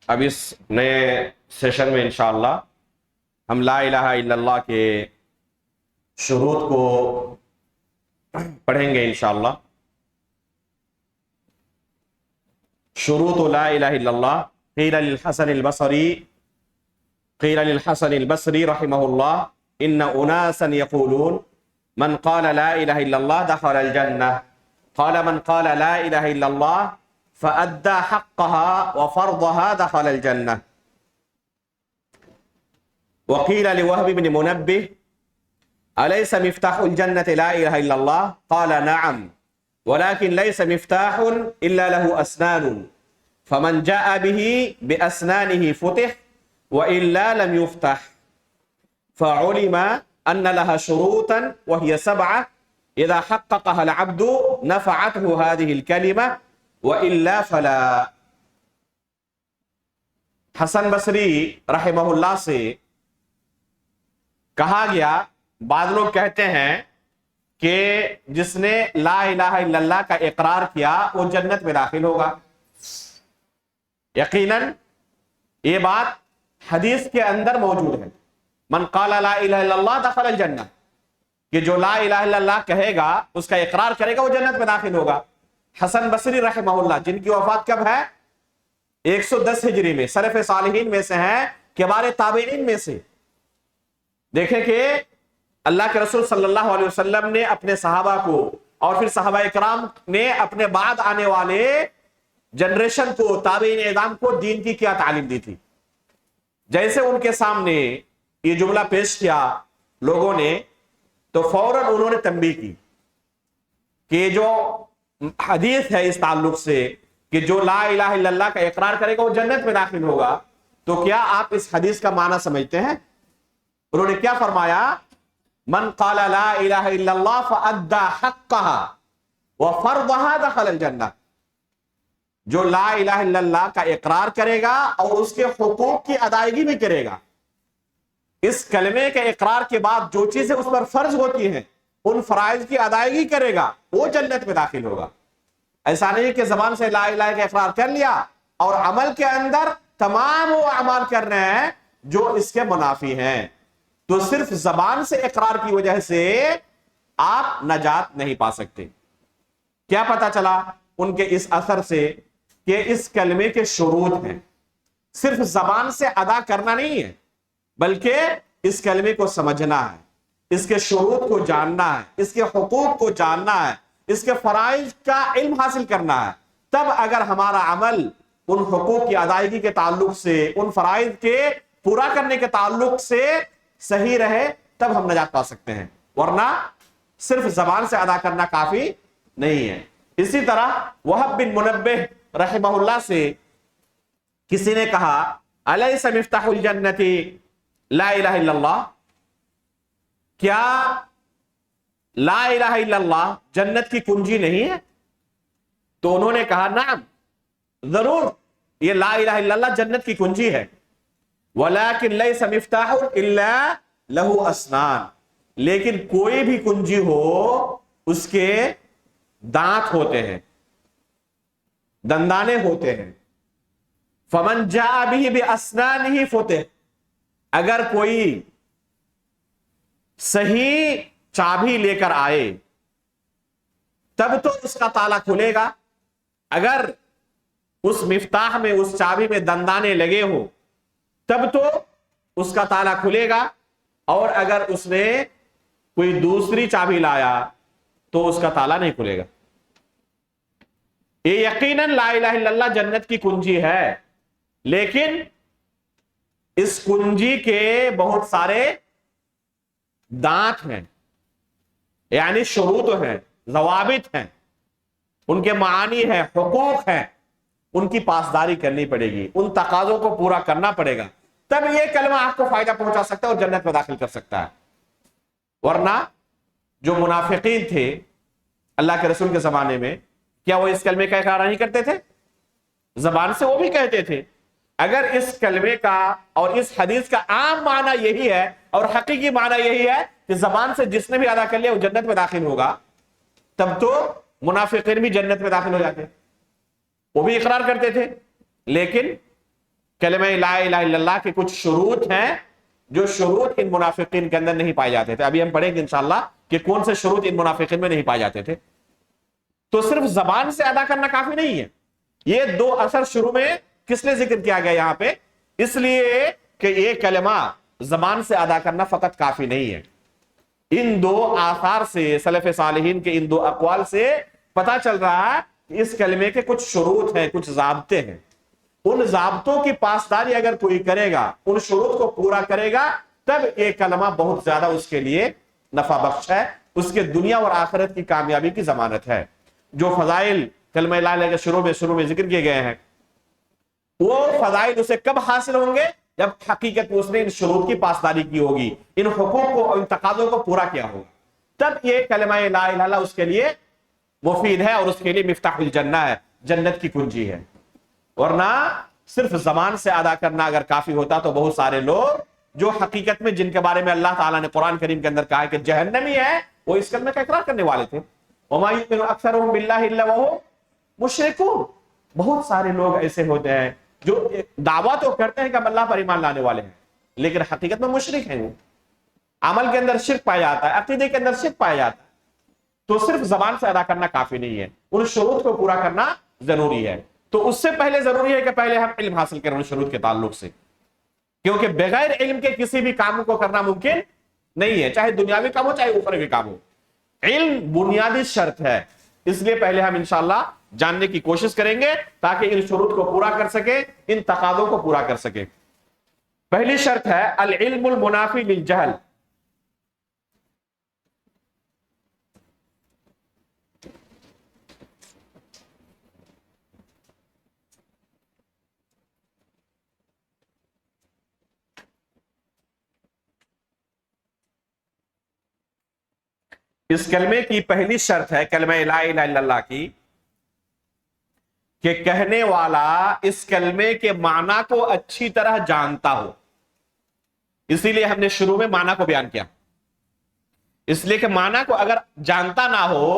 اب اس نئے سیشن میں انشاءاللہ ہم لا الہ الا اللہ کے شروط کو پڑھیں گے انشاءاللہ. شروط لا الہ الا اللہ. قیل للحسن البصری رحمہ اللہ ان اناسا یقولون من قال لا الہ الا اللہ دخل الجنہ. قال من قال لا الہ الا اللہ فأدى حقها وفرضها دخل الجنة. وقيل لوهب بن منبه أليس مفتاح الجنة لا إله إلا الله؟ قال نعم ولكن ليس مفتاح إلا له أسنان فمن جاء به بأسنانه فتح وإلا لم يفتح. فعلم أن لها شروطا وهي 7 إذا حققها العبد نفعته هذه الكلمة وَإِلَّا فَلَا. حسن بصری رحمہ اللہ سے کہا گیا، بعض لوگ کہتے ہیں کہ جس نے لا الہ الا اللہ کا اقرار کیا وہ جنت میں داخل ہوگا. یقیناً یہ بات حدیث کے اندر موجود ہے. من قال لا الہ الا اللہ دخل الجنہ، کہ جو لا الہ الا اللہ کہے گا، اس کا اقرار کرے گا، وہ جنت میں داخل ہوگا. حسن بصری رحمہ اللہ جن کی وفات کب ہے؟ 110 ہجری میں، سلف صالحین میں سے ہیں، کبار تابعین میں سے. دیکھیں کہ اللہ کے رسول صلی اللہ علیہ وسلم نے اپنے صحابہ کو اور پھر صحابہ اکرام نے اپنے بعد آنے والے جنریشن کو، تابعین اعظام کو دین کی کیا تعلیم دی تھی. جیسے ان کے سامنے یہ جملہ پیش کیا لوگوں نے تو فوراً انہوں نے تنبیہ کی کہ جو حدیث ہے اس تعلق سے کہ جو لا الہ الا اللہ کا اقرار کرے گا وہ جنت میں داخل ہوگا، تو کیا آپ اس حدیث کا معنی سمجھتے ہیں؟ انہوں نے کیا فرمایا؟ من قال لا الہ الا اللہ فأدى حقها وفرضها دخل الجنہ. جو لا الہ الا اللہ کا اقرار کرے گا اور اس کے حقوق کی ادائیگی بھی کرے گا، اس کلمے کے اقرار کے بعد جو چیزیں اس پر فرض ہوتی ہیں ان فرائض کی ادائیگی کرے گا، وہ جنت میں داخل ہوگا. ایسا نہیں کہ زبان سے لا الہ کا اقرار کر لیا اور عمل کے اندر تمام وہ اعمال کر رہے ہیں جو اس کے منافی ہیں. تو صرف زبان سے اقرار کی وجہ سے آپ نجات نہیں پا سکتے. کیا پتا چلا ان کے اس اثر سے کہ اس کلمے کے شروط ہیں. صرف زبان سے ادا کرنا نہیں ہے بلکہ اس کلمے کو سمجھنا ہے، اس کے شروط کو جاننا ہے، اس کے حقوق کو جاننا ہے، اس کے فرائض کا علم حاصل کرنا ہے. تب اگر ہمارا عمل ان حقوق کی ادائیگی کے تعلق سے، ان فرائض کے پورا کرنے کے تعلق سے صحیح رہے تب ہم نجات پا سکتے ہیں، ورنہ صرف زبان سے ادا کرنا کافی نہیں ہے. اسی طرح وہب بن منبہ رحمہ اللہ سے کسی نے کہا الیس مفتاح الجنت لا الہ الا اللہ، کیا لا الہ الا اللہ جنت کی کنجی نہیں ہے؟ تو انہوں نے کہا نعم، ضرور یہ لا الہ الا اللہ جنت کی کنجی ہے. ولیکن لیس مفتاح الا له اسنان، لیکن کوئی بھی کنجی ہو اس کے دانت ہوتے ہیں، دندانے ہوتے ہیں. فمن جاء به باسنانه فتح، اگر کوئی صحیح چابی لے کر آئے تب تو اس کا تالا کھلے گا. اگر اس مفتاح میں، اس چابی میں دندانے لگے ہو تب تو اس کا تالا کھلے گا، اور اگر اس نے کوئی دوسری چابی لایا تو اس کا تالا نہیں کھلے گا. یہ یقیناً لا الہ الا اللہ جنت کی کنجی ہے، لیکن اس کنجی کے بہت سارے دانت ہیں، یعنی شروط ہیں، ضوابط ہیں، ان کے معانی ہیں، حقوق ہیں، ان کی پاسداری کرنی پڑے گی، ان تقاضوں کو پورا کرنا پڑے گا، تب یہ کلمہ آپ کو فائدہ پہنچا سکتا ہے اور جنت میں داخل کر سکتا ہے. ورنہ جو منافقین تھے اللہ کے رسول کے زمانے میں، کیا وہ اس کلمے کا اقرار نہیں کرتے تھے؟ زبان سے وہ بھی کہتے تھے. اگر اس کلمے کا اور اس حدیث کا عام معنی یہی ہے اور حقیقی معنی یہی ہے کہ زبان سے جس نے بھی ادا کر لیا وہ جنت میں داخل ہوگا، تب تو منافقین بھی جنت میں داخل ہو جاتے. وہ بھی اقرار کرتے تھے، لیکن کلمہ لا الہ الا اللہ کے کچھ شروط ہیں جو شروط ان منافقین کے اندر نہیں پائے جاتے تھے. ابھی ہم پڑھیں گے انشاءاللہ کہ کون سے شروط ان منافقین میں نہیں پائے جاتے تھے. تو صرف زبان سے ادا کرنا کافی نہیں ہے. یہ دو اثر شروع میں کس نے ذکر کیا گیا یہاں پہ؟ اس لیے کہ یہ کلمہ زبان سے ادا کرنا فقط کافی نہیں ہے. ان دو آثار سے، سلف صالحین کے ان دو اقوال سے پتا چل رہا ہے کہ اس کلمے کے کچھ شروط ہیں، کچھ ضابطے ہیں. ان ضابطوں کی پاسداری اگر کوئی کرے گا، ان شروط کو پورا کرے گا، تب یہ کلمہ بہت زیادہ اس کے لیے نفع بخش ہے، اس کے دنیا اور آخرت کی کامیابی کی ضمانت ہے. جو فضائل کلمہ لا الہ کے شروع میں ذکر کیے گئے ہیں، وہ فضائل اسے کب حاصل ہوں گے؟ جب حقیقت میں اس نے ان شروط کی پاسداری کی ہوگی، ان حقوق کو، ان تقاضوں کو پورا کیا ہوگا، تب یہ کلمہ لا الہ الا اللہ اس کے لیے مفید ہے اور اس کے لیے مفتاح الجنہ ہے، جنت کی کنجی ہے. ورنہ صرف زبان سے ادا کرنا اگر کافی ہوتا تو بہت سارے لوگ جو حقیقت میں جن کے بارے میں اللہ تعالیٰ نے قرآن کریم کے اندر کہا ہے کہ جہنمی ہے، وہ اس کلمے کا اقرار کرنے والے تھے. وما یؤمن اکثرهم باللہ الا وهم مشرکون. بہت سارے لوگ ایسے ہوتے ہیں جو دعویٰ تو کرتے ہیں کہ ہم اللہ پر ایمان لانے والے ہیں، لیکن حقیقت میں مشرک ہیں. وہ عمل کے اندر شرک پایا جاتا ہے، عقیدے کے اندر شرک پایا جاتا ہے. تو صرف زبان سے ادا کرنا کافی نہیں ہے، ان شروط کو پورا کرنا ضروری ہے. تو اس سے پہلے ضروری ہے کہ پہلے ہم علم حاصل کریں ان شروط کے تعلق سے، کیونکہ بغیر علم کے کسی بھی کام کو کرنا ممکن نہیں ہے، چاہے دنیاوی کام ہو چاہے اخروی کام ہو. علم بنیادی شرط ہے. اس لیے پہلے ہم انشاءاللہ جاننے کی کوشش کریں گے تاکہ ان شروط کو پورا کر سکے، ان تقاضوں کو پورا کر سکے. پہلی شرط ہے العلم المنافی للجہل. اس کلمے کی پہلی شرط ہے کلمہ لا الہ الا اللہ کی کہ کہنے والا اس کلمے کے معنی کو اچھی طرح جانتا ہو. اسی لیے ہم نے شروع میں معنی کو بیان کیا، اس لیے کہ معنی کو اگر جانتا نہ ہو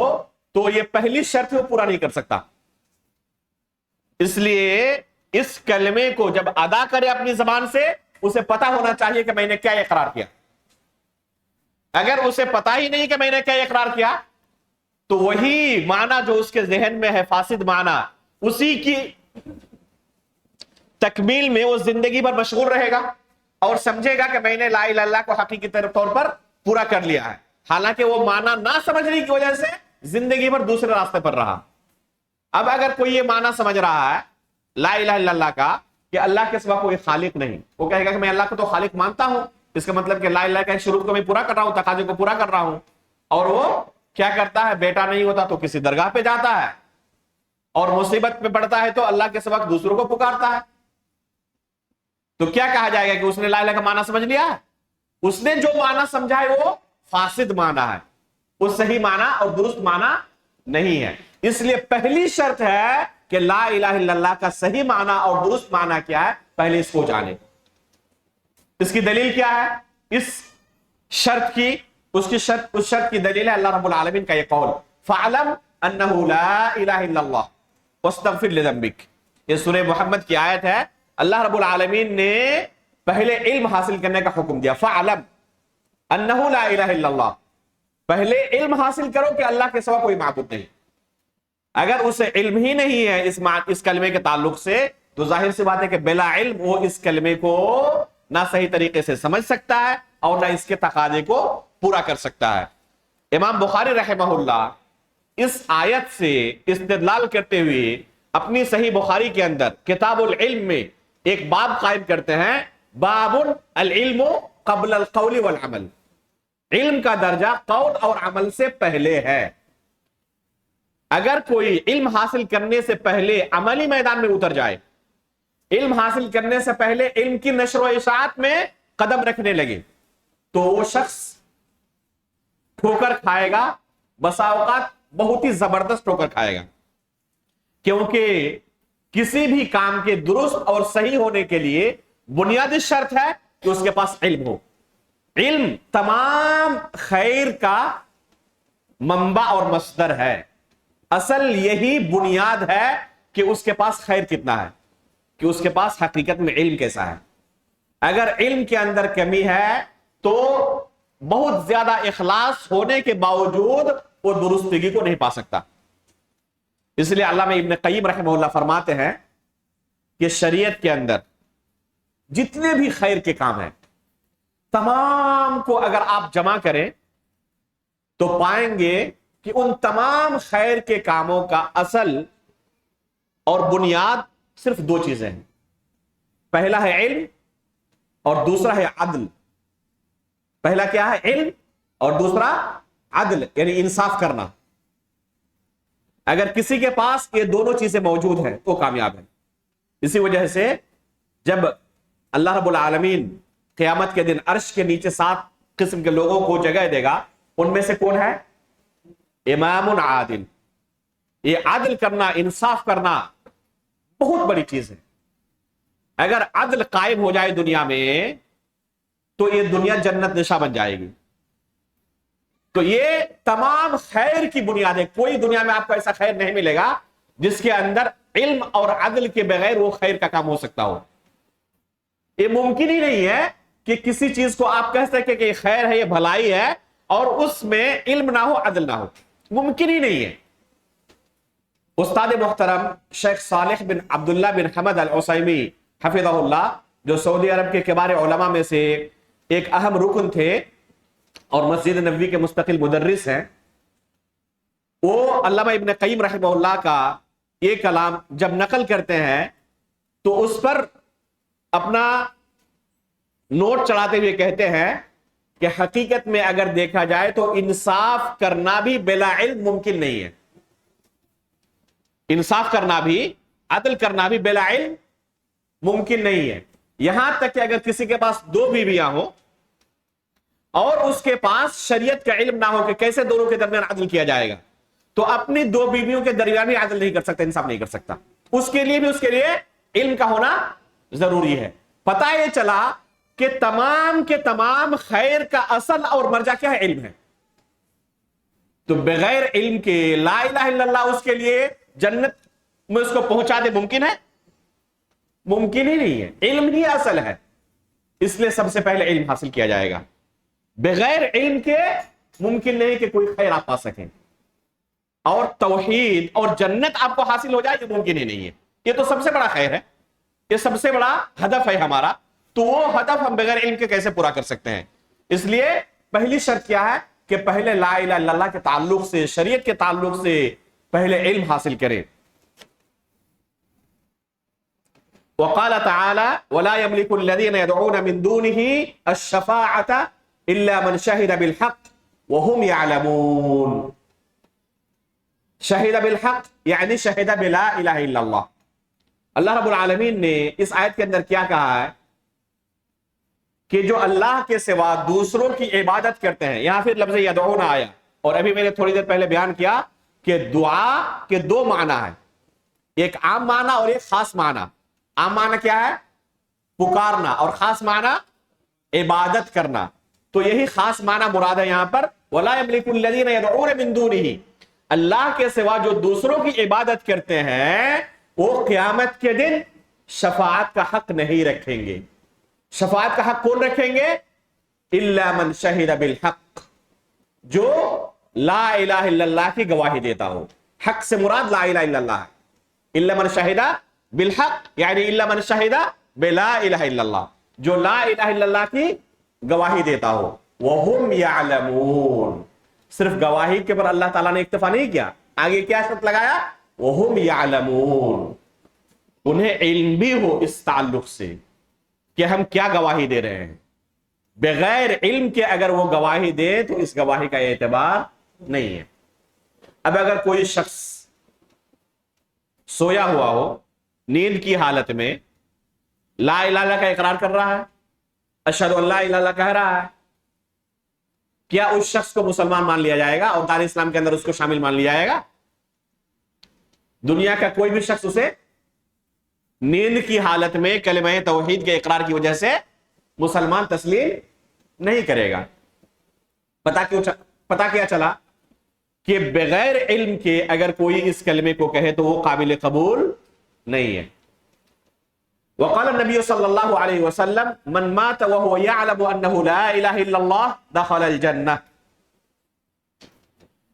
تو یہ پہلی شرط وہ پورا نہیں کر سکتا. اس لیے اس کلمے کو جب ادا کرے اپنی زبان سے، اسے پتا ہونا چاہیے کہ میں نے کیا اقرار کیا. اگر اسے پتا ہی نہیں کہ میں نے کیا اقرار کیا تو وہی معنی جو اس کے ذہن میں ہے، فاسد معنی، اسی کی تکمیل میں وہ زندگی بھر مشغول رہے گا اور سمجھے گا کہ میں نے لا الہ الا اللہ کو حقیقی طور پر پورا کر لیا ہے، حالانکہ وہ معنی نہ سمجھنے کی وجہ سے زندگی بھر دوسرے راستے پر رہا. اب اگر کوئی یہ معنی سمجھ رہا ہے لا الہ الا اللہ کا کہ اللہ کے سوا کوئی خالق نہیں، وہ کہے گا کہ میں اللہ کو تو خالق مانتا ہوں، اس کا مطلب کہ لا الہ کا شروط کو میں پورا کر رہا ہوں، تقاضے کو پورا کر رہا ہوں. اور وہ کیا کرتا ہے؟ بیٹا نہیں ہوتا تو کسی درگاہ پہ جاتا ہے، اور مصیبت پہ پڑتا ہے تو اللہ کے سوا دوسروں کو پکارتا ہے. تو کیا کہا جائے گا کہ اس نے لا الہ کا معنی سمجھ لیا ہے؟ اس نے جو معنی سمجھا ہے وہ فاسد معنی ہے، وہ صحیح معنی اور درست معنی نہیں ہے. اس لیے پہلی شرط ہے کہ لا الہ الا اللہ کا صحیح معنی اور درست معنی کیا ہے، پہلے اس کو جانے. اس کی دلیل کیا ہے؟ اس شرط کی اس شرط کی دلیل ہے اللہ رب العالمین کا یہ قول فَعْلَمْ أَنَّهُ لَا إِلَهَ إِلَّا اللَّهُ وَاسْتَغْفِرْ لِذَنبِكَ. یہ سورہ محمد کی آیت ہے. اللہ رب العالمین نے پہلے علم حاصل کرنے کا حکم دیا. فَعْلَمْ أَنَّهُ لَا إِلَهَ إِلَّا اللَّهُ. پہلے علم حاصل کرو کہ اللہ کے سوا کوئی معبود نہیں. اگر اسے علم ہی نہیں ہے اس کلمے کے تعلق سے تو ظاہر سی بات ہے کہ بلا علم وہ اس کلمے کو نہ صحیح طریقے سے سمجھ سکتا ہے اور نہ اس کے تقاضے کو پورا کر سکتا ہے. امام بخاری رحمہ اللہ اس آیت سے استدلال کرتے ہوئے اپنی صحیح بخاری کے اندر کتاب العلم میں ایک باب قائم کرتے ہیں، باب العلم قبل القول والعمل. علم کا درجہ قول اور عمل سے پہلے ہے. اگر کوئی علم حاصل کرنے سے پہلے عملی میدان میں اتر جائے، علم حاصل کرنے سے پہلے علم کی نشر و اشاعت میں قدم رکھنے لگے، تو وہ شخص ٹھوکر کھائے گا، بسا اوقات بہت ہی زبردست ٹھوکر کھائے گا. کیونکہ کسی بھی کام کے درست اور صحیح ہونے کے لیے بنیادی شرط ہے کہ اس کے پاس علم ہو. علم تمام خیر کا منبع اور مصدر ہے. اصل یہی بنیاد ہے کہ اس کے پاس خیر کتنا ہے. کہ اس کے پاس حقیقت میں علم کیسا ہے. اگر علم کے اندر کمی ہے تو بہت زیادہ اخلاص ہونے کے باوجود وہ درستگی کو نہیں پا سکتا. اس لیے علامہ ابن قیم رحمہ اللہ فرماتے ہیں کہ شریعت کے اندر جتنے بھی خیر کے کام ہیں تمام کو اگر آپ جمع کریں تو پائیں گے کہ ان تمام خیر کے کاموں کا اصل اور بنیاد صرف دو چیزیں ہیں. پہلا ہے علم اور دوسرا ہے عدل. پہلا کیا ہے؟ علم، اور دوسرا عدل یعنی انصاف کرنا. اگر کسی کے پاس یہ دونوں چیزیں موجود ہیں تو کامیاب ہے. اسی وجہ سے جب اللہ رب العالمین قیامت کے دن عرش کے نیچے 7 قسم کے لوگوں کو جگہ دے گا، ان میں سے کون ہے؟ امام عادل. یہ عدل کرنا، انصاف کرنا بہت بڑی چیز ہے. اگر عدل قائم ہو جائے دنیا میں تو یہ دنیا جنت نشا بن جائے گی. تو یہ تمام خیر کی بنیاد ہے. کوئی دنیا میں آپ کو ایسا خیر نہیں ملے گا جس کے اندر علم اور عدل کے بغیر وہ خیر کا کام ہو سکتا ہو. یہ ممکن ہی نہیں ہے کہ کسی چیز کو آپ کہہ سکیں کہ یہ خیر ہے، یہ بھلائی ہے، اور اس میں علم نہ ہو، عدل نہ ہو. ممکن ہی نہیں ہے. استاد محترم شیخ صالح بن عبداللہ بن حمد العثیمی حفظہ اللہ، جو سعودی عرب کے کبار علماء میں سے ایک اہم رکن تھے اور مسجد نبوی کے مستقل مدرس ہیں، وہ علامہ ابن قیم رحمہ اللہ کا یہ کلام جب نقل کرتے ہیں تو اس پر اپنا نوٹ چڑھاتے ہوئے کہتے ہیں کہ حقیقت میں اگر دیکھا جائے تو انصاف کرنا بھی بلا علم ممکن نہیں ہے. انصاف کرنا بھی، عدل کرنا بھی بلا علم ممکن نہیں ہے. یہاں تک کہ اگر کسی کے پاس 2 بیویاں ہوں اور اس کے پاس شریعت کا علم نہ ہو کہ کیسے دونوں کے درمیان عدل کیا جائے گا، تو اپنی 2 بیویوں کے درمیان بھی عدل نہیں کر سکتا، انصاف نہیں کر سکتا. اس کے لیے علم کا ہونا ضروری ہے. پتہ یہ چلا کہ تمام کے تمام خیر کا اصل اور مرجع کیا ہے؟ علم ہے. تو بغیر علم کے لا الہ الا اللہ اس کے لیے جنت میں اس کو پہنچا دے ممکن ہے؟ ممکن ہی نہیں ہے. علم ہی اصل ہے. اس لیے سب سے پہلے علم حاصل کیا جائے گا. بغیر علم کے ممکن نہیں کہ کوئی خیر آپ پا سکیں، اور توحید اور جنت آپ کو حاصل ہو جائے یہ ممکن ہی نہیں ہے. یہ تو سب سے بڑا خیر ہے، یہ سب سے بڑا ہدف ہے ہمارا. تو وہ ہدف ہم بغیر علم کے کیسے پورا کر سکتے ہیں؟ اس لیے پہلی شرط کیا ہے کہ پہلے لا الہ الا اللہ کے تعلق سے، شریعت کے تعلق سے پہلے علم حاصل کریں. وقال تعالی ولا يملك الذين يدعون من دونه الشفاعة الا من شهد بالحق وهم يعلمون. شهد بالحق یعنی شہد بلا الہ الا اللہ. اللہ رب العالمین نے اس آیت کے اندر کیا کہا ہے کہ جو اللہ کے سوا دوسروں کی عبادت کرتے ہیں. یہاں پھر لفظ یدعون آیا، اور ابھی میں نے تھوڑی دیر پہلے بیان کیا کہ دعا کے 2 معنی ہیں، ایک عام معنی اور ایک خاص معنی. عام معنی کیا ہے؟ پکارنا، اور خاص معنی عبادت کرنا. تو یہی خاص معنی مراد ہے یہاں پر وَلَا يَمْلِكُ الَّذِينَ يَدْعُونَ مِن دُونِهِ. اللہ کے سوا جو دوسروں کی عبادت کرتے ہیں وہ قیامت کے دن شفاعت کا حق نہیں رکھیں گے. شفاعت کا حق کون رکھیں گے؟ الا من شہد بالحق، جو لا الہ الا اللہ کی گواہی دیتا ہو. حق سے مراد لا الہ الا اللہ ہے. الا من شہد بالحق یعنی الا من شہد بلا الہ الا اللہ، جو لا الہ الا اللہ کی گواہی دیتا ہو. وہم یعلمون. صرف گواہی کے پر اللہ تعالیٰ نے اکتفا نہیں کیا، آگے کیا شرط لگایا؟ وہم یعلمون. انہیں علم بھی ہو اس تعلق سے کہ ہم کیا گواہی دے رہے ہیں. بغیر علم کے اگر وہ گواہی دے تو اس گواہی کا اعتبار نہیں ہے. اب اگر کوئی شخص سویا ہوا ہو، نیند کی حالت میں لا الہ الا اللہ کا اقرار کر رہا ہے، اشہد ان لا الہ الا اللہ کہہ رہا ہے، کیا اس شخص کو مسلمان مان لیا جائے گا اور دار اسلام کے اندر اس کو شامل مان لیا جائے گا؟ دنیا کا کوئی بھی شخص اسے نیند کی حالت میں کلمہ توحید کے اقرار کی وجہ سے مسلمان تسلیم نہیں کرے گا. پتا کیا چلا کہ بغیر علم کے اگر کوئی اس کلمے کو کہے تو وہ قابل قبول نہیں ہے. وقال النبی صلی اللہ علیہ وسلم من مات وهو يعلم انه لا الہ الا اللہ دخل الجنہ.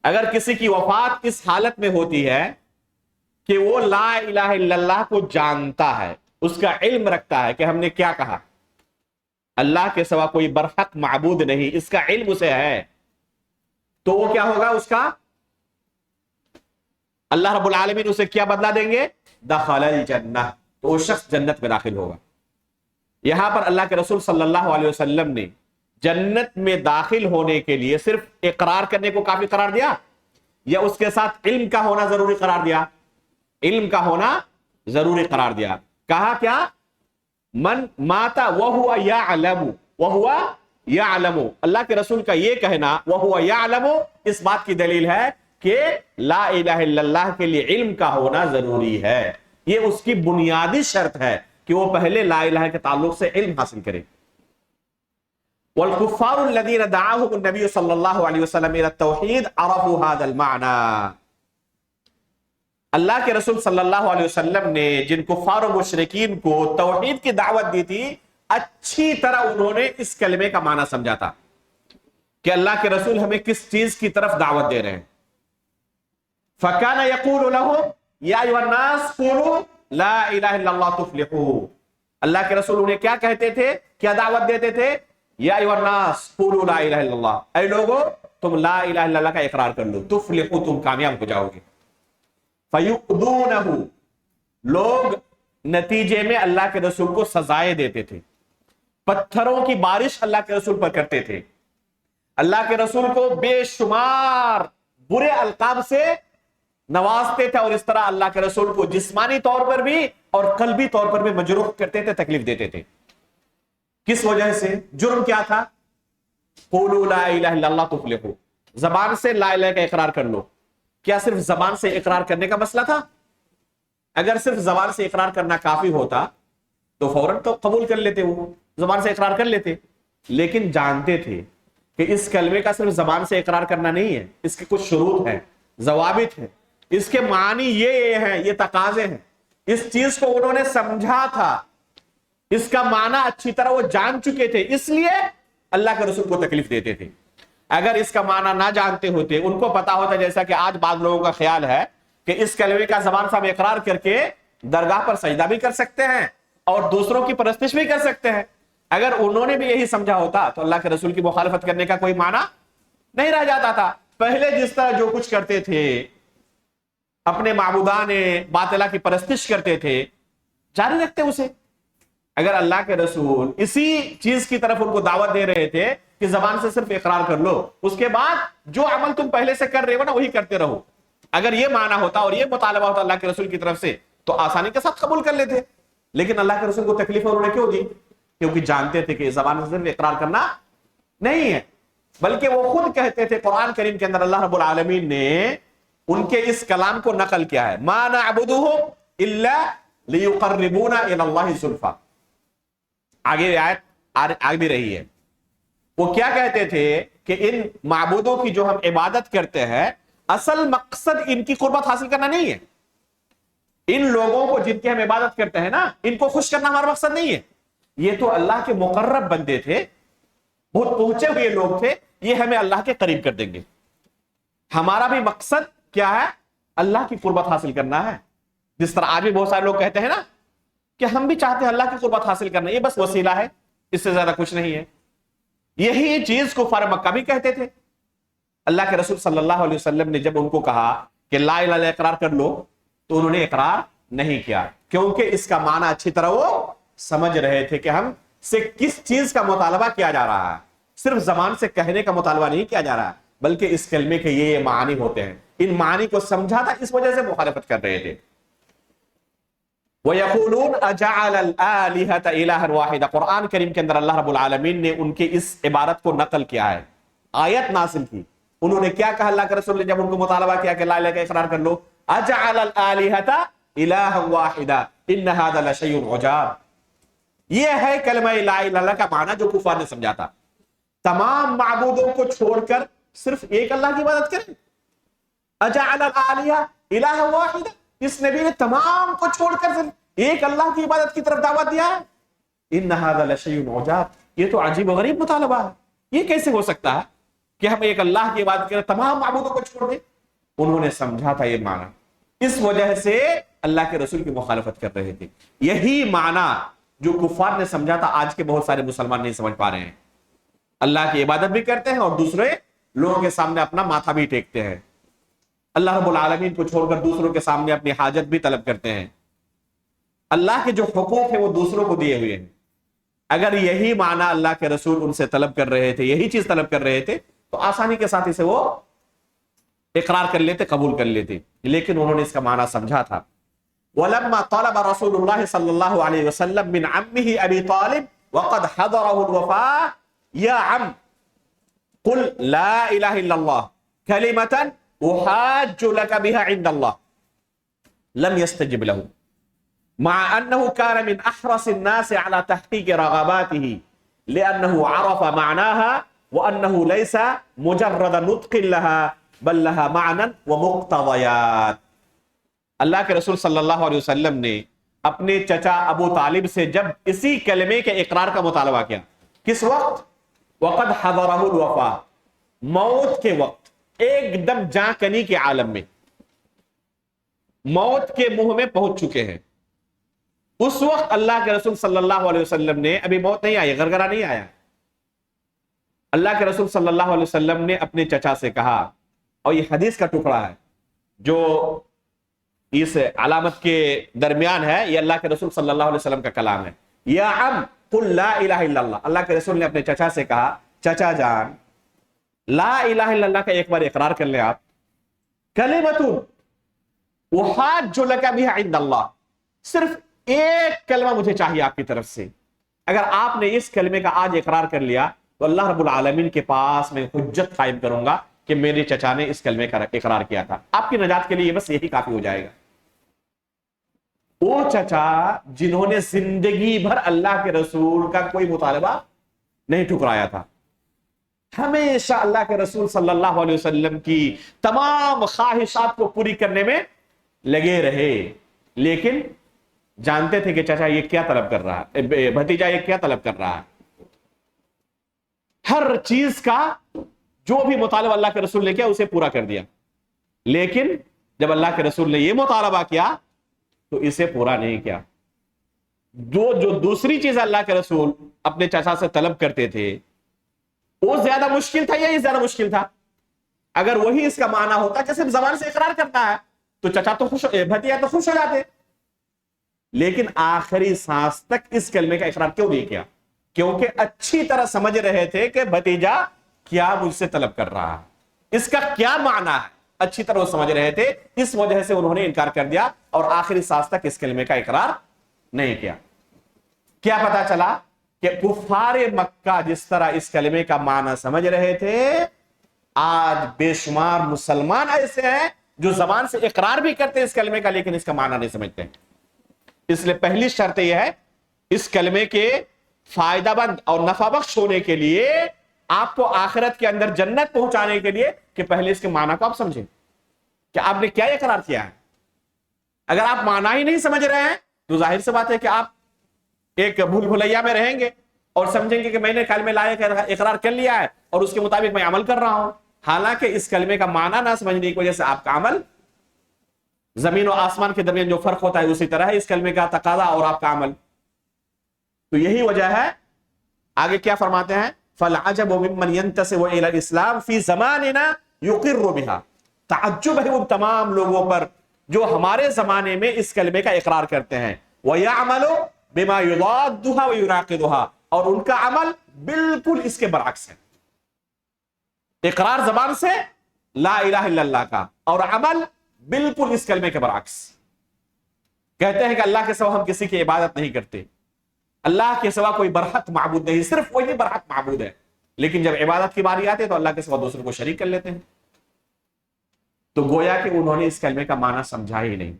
اگر کسی کی وفات اس حالت میں ہوتی ہے کہ وہ لا الہ الا اللہ کو جانتا ہے، اس کا علم رکھتا ہے کہ ہم نے کیا کہا، اللہ کے سوا کوئی برحق معبود نہیں، اس کا علم اسے ہے، تو وہ کیا ہوگا؟ اس کا اللہ رب العالمین اسے کیا بدلہ دیں گے؟ دخل الجنہ، تو وہ شخص جنت میں داخل ہوگا. یہاں پر اللہ کے رسول صلی اللہ علیہ وسلم نے جنت میں داخل ہونے کے لیے صرف اقرار کرنے کو کافی قرار دیا یا اس کے ساتھ علم کا ہونا ضروری قرار دیا؟ علم کا ہونا ضروری قرار دیا. کہا کیا؟ من ماتا وہو یعلم، وہو یعلم. اللہ کے رسول کا یہ کہنا وہو یعلم اس بات کی دلیل ہے کہ لا الہ الا اللہ کے لیے علم کا ہونا ضروری ہے. یہ اس کی بنیادی شرط ہے کہ وہ پہلے لا الہ کے تعلق سے علم حاصل کرے. والکفار الذین دعاهم النبی صلی اللہ علیہ وسلم الى التوحید عرفوا هذا المعنى. اللہ کے رسول صلی اللہ علیہ وسلم نے جن کفار و مشرکین کو توحید کی دعوت دی تھی، اچھی طرح انہوں نے اس کلمے کا معنی سمجھا تھا کہ اللہ کے رسول ہمیں کس چیز کی طرف دعوت دے رہے ہیں. فَكَانَ يَقُولُ لَهُمْ يَا أَيُّهَا النَّاسُ قُولُوا لَا إِلَهَ إِلَّا اللَّهُ تُفْلِحُوا. اللہ کے رسول انہیں کیا کہتے تھے، کیا دعوت دیتے تھے؟ یا أَيُّهَا النَّاسُ قُولُوا لَا إِلَهَ إِلَّا اللَّهُ، اے لوگو تم لا الہ الا اللہ کا اقرار کر لو، تفلحوا، تم کامیاب ہو جاؤ گے. فَيُؤْذُونَهُ، لوگ نتیجے میں اللہ کے رسول کو سزائے دیتے تھے، پتھروں کی بارش اللہ کے رسول پر کرتے تھے، اللہ کے رسول کو بے شمار برے القاب سے نوازتے تھے، اور اس طرح اللہ کے رسول کو جسمانی طور پر بھی اور قلبی طور پر بھی مجروح کرتے تھے، تکلیف دیتے تھے. کس وجہ سے؟ جرم کیا تھا؟ قولوا لا الہ الا اللہ تفلحوا، زبان سے لا الہ کا اقرار کر لو. کیا صرف زبان سے اقرار کرنے کا مسئلہ تھا؟ اگر صرف زبان سے اقرار کرنا کافی ہوتا تو فوراً تو قبول کر لیتے، وہ زبان سے اقرار کر لیتے. لیکن جانتے تھے کہ اس کلمے کا صرف زبان سے اقرار کرنا نہیں ہے، اس کے کچھ شروط ہیں، ضوابط ہیں، اس کے معنی یہ ہیں، یہ تقاضے ہیں. اس چیز کو انہوں نے سمجھا تھا، اس کا معنی اچھی طرح وہ جان چکے تھے، اس لیے اللہ کے رسول کو تکلیف دیتے تھے. اگر اس کا معنی نہ جانتے ہوتے، ان کو پتا ہوتا جیسا کہ آج بعض لوگوں کا خیال ہے کہ اس کلمے کا زبان سے ہم اقرار کر کے درگاہ پر سجدہ بھی کر سکتے ہیں اور دوسروں کی پرستش بھی کر سکتے ہیں، اگر انہوں نے بھی یہی سمجھا ہوتا تو اللہ کے رسول کی مخالفت کرنے کا کوئی معنی نہیں رہ جاتا تھا. پہلے جس طرح جو کچھ کرتے تھے، اپنے معبودان باطلہ کی پرستش کرتے تھے، جاری رکھتے اسے. اگر اللہ کے رسول اسی چیز کی طرف ان کو دعوت دے رہے تھے کہ زبان سے صرف اقرار کر لو، اس کے بعد جو عمل تم پہلے سے کر رہے ہو نا وہی کرتے رہو، اگر یہ معنی ہوتا اور یہ مطالبہ ہوتا اللہ کے رسول کی طرف سے تو آسانی کے ساتھ قبول کر لیتے. لیکن اللہ کے رسول کو تکلیف انہوں نے کیوں دی؟ کیونکہ جانتے تھے کہ زبان سے صرف اقرار کرنا نہیں ہے، بلکہ وہ خود کہتے تھے. قرآن کریم کے اندر اللہ رب العالمین نے ان کے اس کلام کو نقل کیا ہے، ما نعبدهم الا ليقربونا الى الله زلفا. آگے آیت آگے بھی رہی ہے. وہ کیا کہتے تھے کہ ان معبودوں کی جو ہم عبادت کرتے ہیں، اصل مقصد ان کی قربت حاصل کرنا نہیں ہے. ان لوگوں کو جن کی ہم عبادت کرتے ہیں نا، ان کو خوش کرنا ہمارا مقصد نہیں ہے. یہ تو اللہ کے مقرب بندے تھے، بہت پہنچے ہوئے لوگ تھے، یہ ہمیں اللہ کے قریب کر دیں گے. ہمارا بھی مقصد کیا ہے؟ اللہ کی قربت حاصل کرنا ہے. جس طرح آج بھی بہت سارے لوگ کہتے ہیں نا کہ ہم بھی چاہتے ہیں اللہ کی قربت حاصل کرنا، یہ بس وسیلہ ہے، اس سے زیادہ کچھ نہیں ہے. یہی چیز کفار مکہ بھی کہتے تھے. اللہ کے رسول صلی اللہ علیہ وسلم نے جب ان کو کہا کہ لا الہ الا اللہ اقرار کر لو تو انہوں نے اقرار نہیں کیا، کیونکہ اس کا معنی اچھی طرح وہ سمجھ رہے تھے کہ ہم سے کس چیز کا مطالبہ کیا جا رہا ہے. صرف زبان سے کہنے کا مطالبہ نہیں کیا جا رہا، بلکہ اس کلمے کے یہ معنی ہوتے ہیں. ان معنی کو سمجھا تھا، اس وجہ سے مخالفت کر رہے تھے. وَيَقُولُونَ أَجَعَلَ الْآلِهَةَ إِلَٰهًا وَاحِدًا. قرآن کریم کے اندر اللہ رب العالمین نے ان کی اس عبارت کو نقل کیا ہے، آیت نازل کی. انہوں نے کیا کہا اللہ کے رسول نے جب ان کو مطالبہ کیا کہ لا الہ کا اقرار کر لو؟ أَجَعَلَ الْآلِهَةَ إِلَٰهًا وَاحِدًا إِنَّ هَذَا لَشَيْءٌ عُجَابٌ. یہ ہے کلمہ لا الہ الا اللہ کا معنی جو کفار نے سمجھا تھا. تمام معبودوں کو چھوڑ کر صرف ایک اللہ کی عبادت کریں. أَجَعَلَ الْآلِهَةَ إِلَٰهًا وَاحِدًا. اس نبی نے تمام کو چھوڑ کر صرف ایک اللہ کی عبادت کی طرف دعوت دیا ہے. ان ھذا لشیء عجاب، یہ تو عجیب و غریب مطالبہ ہے. یہ کیسے ہو سکتا ہے کہ ہم ایک اللہ کی عبادت کریں، تمام معبودوں کو چھوڑ دیں؟ انہوں نے سمجھا تھا یہ معنی، اس وجہ سے اللہ کے رسول کی مخالفت کر رہے تھے. یہی معنی جو کفار نے سمجھا تھا آج کے بہت سارے مسلمان نہیں سمجھ پا رہے ہیں. اللہ کی عبادت بھی کرتے ہیں اور دوسرے لوگوں کے سامنے اپنا ماتھا بھی ٹیکتے ہیں. اللہ رب العالمین کو چھوڑ کر دوسروں کے سامنے اپنی حاجت بھی طلب کرتے ہیں. اللہ کے جو حقوق ہیں وہ دوسروں کو دیے ہوئے ہیں. اگر یہی معنی اللہ کے رسول ان سے طلب کر رہے تھے، یہی چیز طلب کر رہے تھے، تو آسانی کے ساتھ اسے وہ اقرار کر لیتے، قبول کر لیتے. لیکن انہوں نے اس کا معنی سمجھا تھا. وَلَمَّا طَلَبَ رَسُولُ اللَّهِ صلی اللہ علیہ وسلم من عمه ابی طالب وقد حضره الوفاء یا عم قل لا الہ الا اللہ کلمة احاج لك بها عند اللہ لم يستجب له مع انه كان من احرص الناس على تحقيق رغباته لانه عرف معناها وانه ليس مجرد نطق لها بل لها معنى ومقتضيات. اللہ کے رسول صلی اللہ علیہ وسلم نے اپنے چچا ابو طالب سے جب اسی کلمے کے اقرار کا مطالبہ کیا، کس وقت؟ وقد حضرہ الوفاء، موت کے وقت، ایک دم جاں کنی کے عالم میں، موت کے منہ میں پہنچ چکے ہیں. اس وقت اللہ کے رسول صلی اللہ علیہ وسلم نے، ابھی موت نہیں آئی، غرغرہ نہیں آیا، اللہ کے رسول صلی اللہ علیہ وسلم نے اپنے چچا سے کہا، اور یہ حدیث کا ٹکڑا ہے جو اس علامت کے درمیان ہے، یہ اللہ کے رسول صلی اللہ علیہ وسلم کا کلام ہے. یا عم قل لا الہ الا اللہ، اللہ کے رسول نے اپنے چچا سے کہا، چچا جان لا الہ الا اللہ کا ایک بار اقرار کر لیں آپ. کلمۃ احاج لک بها عند اللہ، صرف ایک کلمہ مجھے چاہیے آپ کی طرف سے. اگر آپ نے اس کلمے کا آج اقرار کر لیا تو اللہ رب العالمین کے پاس میں حجت قائم کروں گا کہ میرے چچا نے اس کلمے کا اقرار کیا تھا. آپ کی نجات کے لیے بس یہی کافی ہو جائے گا. وہ چچا جنہوں نے زندگی بھر اللہ کے رسول کا کوئی مطالبہ نہیں ٹھکرایا تھا، ہمیشہ اللہ کے رسول صلی اللہ علیہ وسلم کی تمام خواہشات کو پوری کرنے میں لگے رہے، لیکن جانتے تھے کہ چچا یہ کیا طلب کر رہا ہے، بھتیجا یہ کیا طلب کر رہا ہے. ہر چیز کا جو بھی مطالبہ اللہ کے رسول نے کیا اسے پورا کر دیا، لیکن جب اللہ کے رسول نے یہ مطالبہ کیا تو اسے پورا نہیں کیا. جو دوسری چیز اللہ کے رسول اپنے چچا سے طلب کرتے تھے وہ زیادہ مشکل تھا یا یہ زیادہ مشکل تھا؟ اگر وہی اس کا معنی ہوتا کہ صرف زبان سے اقرار کرتا ہے تو چچا تو خوش، بھتیجا تو خوش ہو جاتے. لیکن آخری سانس تک اس کلمے کا اقرار کیوں نہیں کیا؟ کیونکہ اچھی طرح سمجھ رہے تھے کہ بھتیجا کیا مجھ سے طلب کر رہا ہے، اس کا کیا معنی ہے، اچھی طرح وہ سمجھ رہے تھے. اس وجہ سے انہوں نے انکار کر دیا اور آخری سانس تک اس کلمے کا اقرار نہیں کیا. کیا پتا چلا کہ کفار مکہ جس طرح اس کلمے کا معنی سمجھ رہے تھے، آج بے شمار مسلمان ایسے ہیں جو زبان سے اقرار بھی کرتے ہیں اس کلمے کا لیکن اس کا معنی نہیں سمجھتے. اس لیے پہلی شرط یہ ہے اس کلمے کے فائدہ مند اور نفع بخش ہونے کے لیے، آپ کو آخرت کے اندر جنت پہنچانے کے لیے، کہ پہلے اس کے معنی کو آپ سمجھیں کہ آپ نے کیا اقرار کیا ہے. اگر آپ معنی ہی نہیں سمجھ رہے ہیں تو ظاہر سی بات ہے کہ آپ ایک بھول بھلیا میں رہیں گے اور سمجھیں گے کہ میں نے کلمے لائے اقرار کر لیا ہے اور اس کے مطابق میں عمل کر رہا ہوں، حالانکہ اس کلمے کا معنی نہ سمجھنے کی وجہ سے آپ کا عمل، زمین و آسمان کے درمیان جو فرق ہوتا ہے اسی طرح ہے اس کلمے کا تقاضا اور آپ کا عمل. تو یہی وجہ ہے. آگے کیا فرماتے ہیں؟ فَالْعَجَبُ مِمَّنْ يَنْتَسِبُ إِلَى الْإِسْلَامِ فِي زَمَانِنَا يُقِرُّ بِهَا، تعجب ہے ان تمام لوگوں پر جو ہمارے زمانے میں اس کلمے کا اقرار کرتے ہیں. وَيَعْمَلُ بِمَا يُضَادُّهَا وَيُنَاقِضُهَا، اور ان کا عمل بالکل اس کے برعکس ہے. اقرار زبان سے لا الہ الا اللہ کا اور عمل بالکل اس کلمے کے برعکس. کہتے ہیں کہ اللہ کے سوا ہم کسی کی عبادت نہیں کرتے، اللہ کے سوا کوئی برحق معبود نہیں، صرف وہی برحق معبود ہے، لیکن جب عبادت کی باری آتی ہے تو اللہ کے سوا دوسروں کو شریک کر لیتے ہیں. تو گویا کہ انہوں نے اس کلمے کا معنی سمجھا ہی نہیں.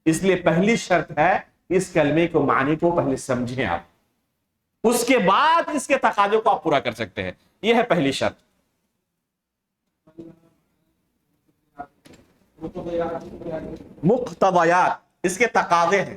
اس لیے پہلی شرط ہے اس کلمے کو معنی کو پہلے سمجھیں آپ، اس کے بعد اس کے تقاضوں کو آپ پورا کر سکتے ہیں. یہ ہے پہلی شرط. مقتضیات اس کے تقاضے ہیں.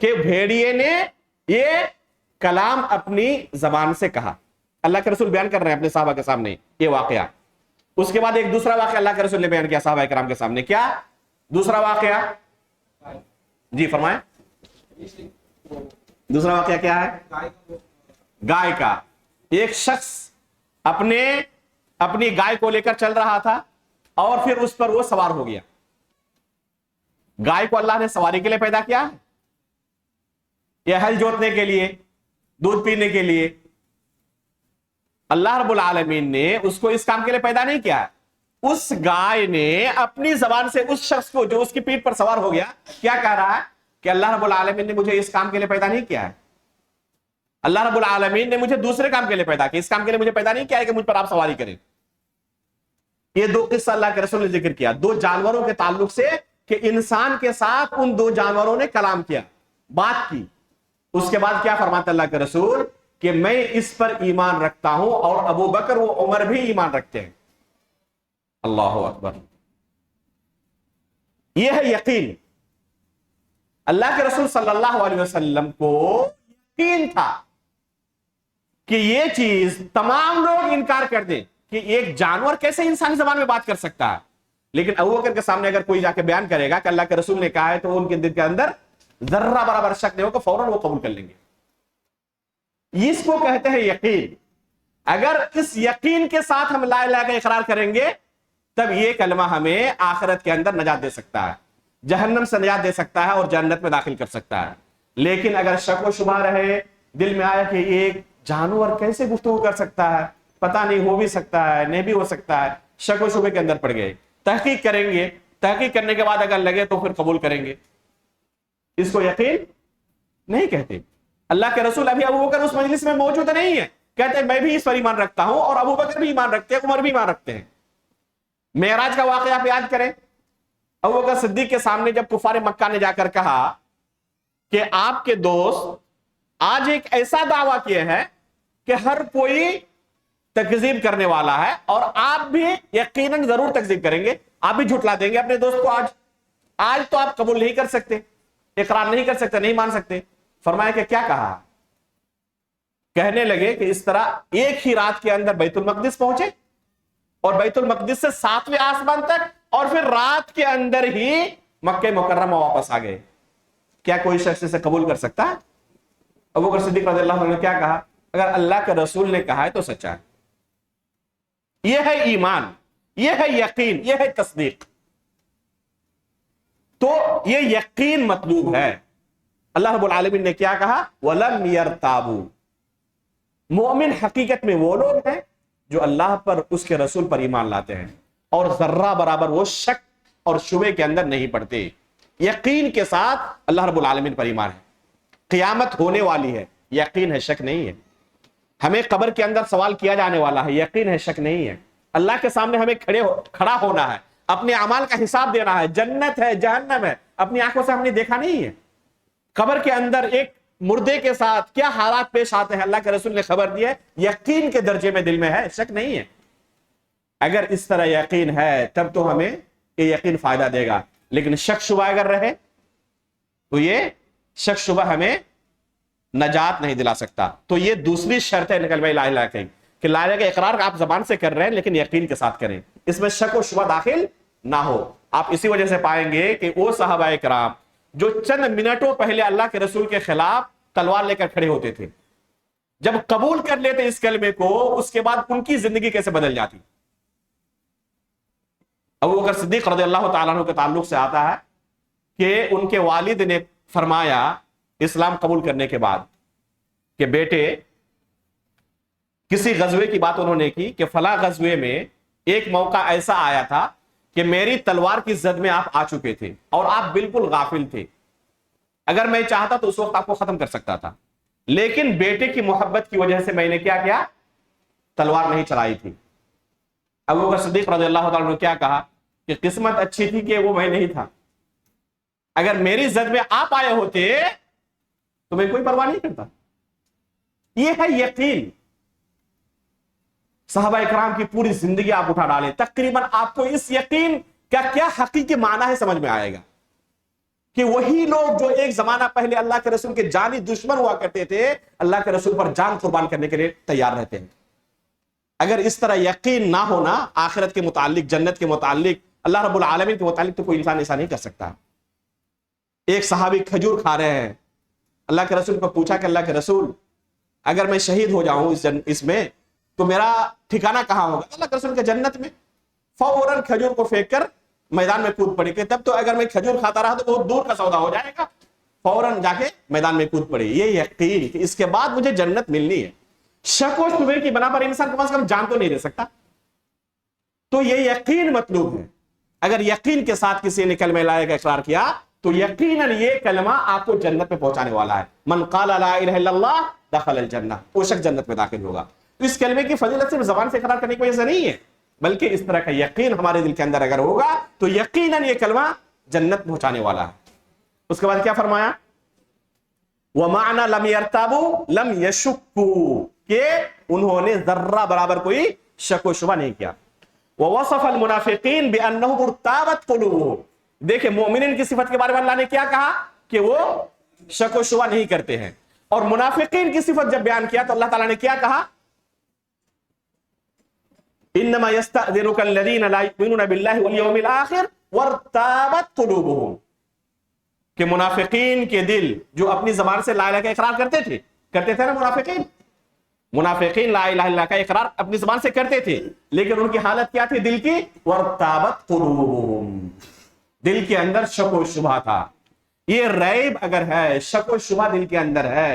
کہ بھیڑیے نے یہ کلام اپنی زبان سے کہا. اللہ کے رسول بیان کر رہے ہیں اپنے صحابہ کے سامنے یہ واقعہ. اس کے بعد ایک دوسرا واقعہ اللہ کے رسول نے بیان کیا صحابہ کرام کے سامنے. کیا دوسرا واقعہ؟ جی فرمائیں. دوسرا واقعہ کیا ہے؟ گائے کا. ایک شخص اپنی گائے کو لے کر چل رہا تھا اور پھر اس پر وہ سوار ہو گیا. گائے کو اللہ نے سواری کے لیے پیدا کیا، یہ ہل جوتنے کے لیے، دودھ پینے کے لیے. اللہ رب العالمین نے اس کو اس کام کے لیے پیدا نہیں کیا. اس گائے نے اپنی زبان سے اس شخص کو جو اس کی پیٹھ پر سوار ہو گیا کیا کہہ رہا ہے کہ اللہ رب العالمین نے مجھے اس کام کے لیے پیدا نہیں کیا ہے. اللہ رب العالمین نے مجھے دوسرے کام کے لیے پیدا کیا، اس کام کے لیے مجھے پیدا نہیں کیا ہے کہ مجھ پر آپ سواری کریں. یہ دو قصہ اللہ کے رسول نے ذکر کیا دو جانوروں کے تعلق سے کہ انسان کے ساتھ ان دو جانوروں نے کلام کیا، بات کی. اس کے بعد کیا فرماتا اللہ کے رسول کہ میں اس پر ایمان رکھتا ہوں اور ابو بکر و عمر بھی ایمان رکھتے ہیں. اللہ اکبر. یہ ہے یقین. اللہ کے رسول صلی اللہ علیہ وسلم کو یقین تھا کہ یہ چیز تمام لوگ انکار کر دیں کہ ایک جانور کیسے انسانی زبان میں بات کر سکتا ہے، لیکن ابو بکر کے سامنے اگر کوئی جا کے بیان کرے گا کہ اللہ کے رسول نے کہا ہے تو ان کے دل کے اندر ذرہ برابر شک نہیں ہوگا، فوراً وہ قبول کر لیں گے. اس کو کہتے ہیں یقین. اگر اس یقین کے ساتھ ہم لا الہ کا اقرار کریں گے تب یہ کلمہ ہمیں آخرت کے اندر نجات دے سکتا ہے، جہنم سے نجات دے سکتا ہے اور جنت میں داخل کر سکتا ہے. لیکن اگر شک و شبہ رہے دل میں آیا کہ ایک جانور کیسے گفتگو کر سکتا ہے، پتہ نہیں ہو بھی سکتا ہے نہیں بھی ہو سکتا ہے، شک و شبے کے اندر پڑ گئے، تحقیق کریں گے، تحقیق کرنے کے بعد اگر لگے تو پھر قبول کریں گے. اس کو یقین نہیں کہتے. اللہ کے رسول ابھی ابو بکر اس مجلس میں موجود نہیں ہے، کہتے ہیں میں بھی اس پر ایمان رکھتا ہوں اور ابو بکر بھی ایمان رکھتے ہیں، عمر بھی ایمان رکھتے ہیں. معراج کا واقعہ آپ یاد کریں. ابو بکر صدیق کے سامنے جب کفار مکہ نے جا کر کہا کہ آپ کے دوست آج ایک ایسا دعویٰ کیے ہیں کہ ہر کوئی تکذیب کرنے والا ہے اور آپ بھی یقیناً ضرور تکذیب کریں گے، آپ بھی جھٹلا دیں گے اپنے دوست کو. آج تو آپ قبول نہیں کر سکتے، اقرار نہیں کر سکتے، نہیں مان سکتے. فرمایا کہ کیا کہا؟ کہنے لگے کہ اس طرح ایک ہی رات کے اندر بیت المقدس پہنچے اور بیت المقدس سے 7ویں آسمان تک اور پھر رات کے اندر ہی مکہ مکرمہ واپس آ گئے. کیا کوئی شخص اسے قبول کر سکتا ہے؟ ابو بکر صدیق رضی اللہ عنہ نے کیا کہا؟ اگر اللہ کے رسول نے کہا ہے تو سچا ہے. یہ ہے ایمان، یہ ہے یقین، یہ ہے تصدیق. تو یہ یقین مطلوب ہے. اللہ رب العالمین نے کیا کہا؟ وَلَمْ يَرْتَابُوا. مومن حقیقت میں وہ لوگ ہیں جو اللہ پر اس کے رسول پر ایمان لاتے ہیں اور ذرہ برابر وہ شک اور شبے کے اندر نہیں پڑتے. یقین کے ساتھ اللہ رب العالمین پر ایمان ہے. قیامت ہونے والی ہے، یقین ہے، شک نہیں ہے. ہمیں قبر کے اندر سوال کیا جانے والا ہے، یقین ہے، شک نہیں ہے. اللہ کے سامنے ہمیں کھڑا ہونا ہے، اپنے اعمال کا حساب دینا ہے. جنت ہے، جہنم ہے، اپنی آنکھوں سے ہم نے دیکھا نہیں ہے. قبر کے اندر ایک مردے کے ساتھ کیا حالات پیش آتے ہیں اللہ کے رسول نے خبر دی ہے. یقین کے درجے میں دل میں ہے، شک نہیں ہے. اگر اس طرح یقین ہے تب تو ہمیں یہ یقین فائدہ دے گا. لیکن شک شبہ اگر رہے تو یہ شک شبہ ہمیں نجات نہیں دلا سکتا. تو یہ دوسری شرط ہے کلمہ لا الہ کی کہ لا الہ کا اقرار آپ زبان سے کر رہے ہیں لیکن یقین کے ساتھ کریں، اس میں شک و شبہ داخل نہ ہو. آپ اسی وجہ سے پائیں گے کہ وہ صحابہ کرام جو چند منٹوں پہلے اللہ کے رسول کے خلاف تلوار لے کر کھڑے ہوتے تھے، جب قبول کر لیتے اس کلمے کو اس کے بعد ان کی زندگی کیسے بدل جاتی. ابو بکر صدیق رضی اللہ تعالیٰ عنہ کے تعلق سے آتا ہے کہ ان کے والد نے فرمایا اسلام قبول کرنے کے بعد کہ بیٹے، کسی غزوے کی بات انہوں نے کی کہ فلاں غزوے میں ایک موقع ایسا آیا تھا کہ میری تلوار کی زد میں آپ آ چکے تھے اور آپ بالکل غافل تھے. اگر میں چاہتا تو اس وقت آپ کو ختم کر سکتا تھا، لیکن بیٹے کی محبت کی وجہ سے میں نے کیا تلوار نہیں چلائی تھی. ابو بکر صدیق رضی اللہ تعالیٰ نے کیا کہا کہ قسمت اچھی تھی کہ وہ میں نہیں تھا. اگر میری زد میں آپ آئے ہوتے تو میں کوئی پرواہ نہیں کرتا. یہ ہے یقین. صحابہ اکرام کی پوری زندگی آپ اٹھا ڈالیں، تقریباً آپ کو اس یقین کا کیا حقیقی معنی ہے سمجھ میں آئے گا. کہ وہی لوگ جو ایک زمانہ پہلے اللہ کے رسول کے جانی دشمن ہوا کرتے تھے اللہ کے رسول پر جان قربان کرنے کے لیے تیار رہتے ہیں. اگر اس طرح یقین نہ ہونا آخرت کے متعلق، جنت کے متعلق، اللہ رب العالمین کے متعلق، تو کوئی انسان ایسا نہیں کر سکتا. ایک صحابی کھجور کھا رہے ہیں، اللہ کے رسول کو پوچھا کہ اللہ کے رسول اگر میں شہید ہو جاؤں اس میں تو میرا ٹھکانہ کہاں ہوگا؟ اللہ کے رسول کے جنت میں. فوراً کھجور کو پھینک کر میدان میں کود پڑی کہ تب تو اگر میں کھجور کھاتا رہا تو بہت دور کا سودا ہو جائے گا. فوراً جا کے میدان میں کود پڑی. یہ یقین کہ اس کے بعد مجھے جنت ملنی ہے. شک و شبہ کی بنا پر انسان کم از کم جان تو نہیں دے سکتا. تو یہ یقین مطلوب ہے. اگر یقین کے ساتھ کسی نے کلمہ لا الہ کا اقرار کیا تو یقیناً یہ کلمہ آپ کو جنت میں پہنچانے والا ہے. من قال لا الہ الا اللہ دخل الجنہ، وہ شخص جنت میں داخل ہوگا. تو اس کلمے کی فضیلت صرف زبان سے اقرار کرنے کی وجہ سے نہیں ہے، بلکہ اس طرح کا یقین ہمارے دل کے اندر اگر ہوگا تو یقیناً یہ کلمہ جنت پہنچانے والا ہے. اس کے بعد کیا فرمایا؟ وَمَعْنَا لَمْ يَرْتَابُوا لَمْ يَشُكُّوا، کہ انہوں نے ذرہ برابر کوئی شک و شبہ نہیں کیا. وَوَصَفَ الْمُنَافِقِينَ بِأَنَّهُمْ ارْتَابَتْ قُلُوبُهُمْ، دیکھیں مومنین کی صفت کے بارے میں اللہ نے کیا کہا کہ وہ شک و شبہ نہیں کرتے ہیں. اور منافقین کی صفت جب بیان کیا تو اللہ تعالیٰ نے کیا کہا؟ انما يستأذنك الذين لا يؤمنون بالله واليوم الاخر وارتابت قلوبهم، کہ منافقین کے دل جو اپنی زبان سے لا الہ کا اقرار کرتے تھے نا منافقین لا الہ الا کا اقرار اپنی زبان سے کرتے تھے، لیکن ان کی حالت کیا تھی دل کی؟ وارتابت قلوبهم، دل کے اندر شک و شبہ تھا. یہ ریب اگر ہے، شک و شبہ دل کے اندر ہے،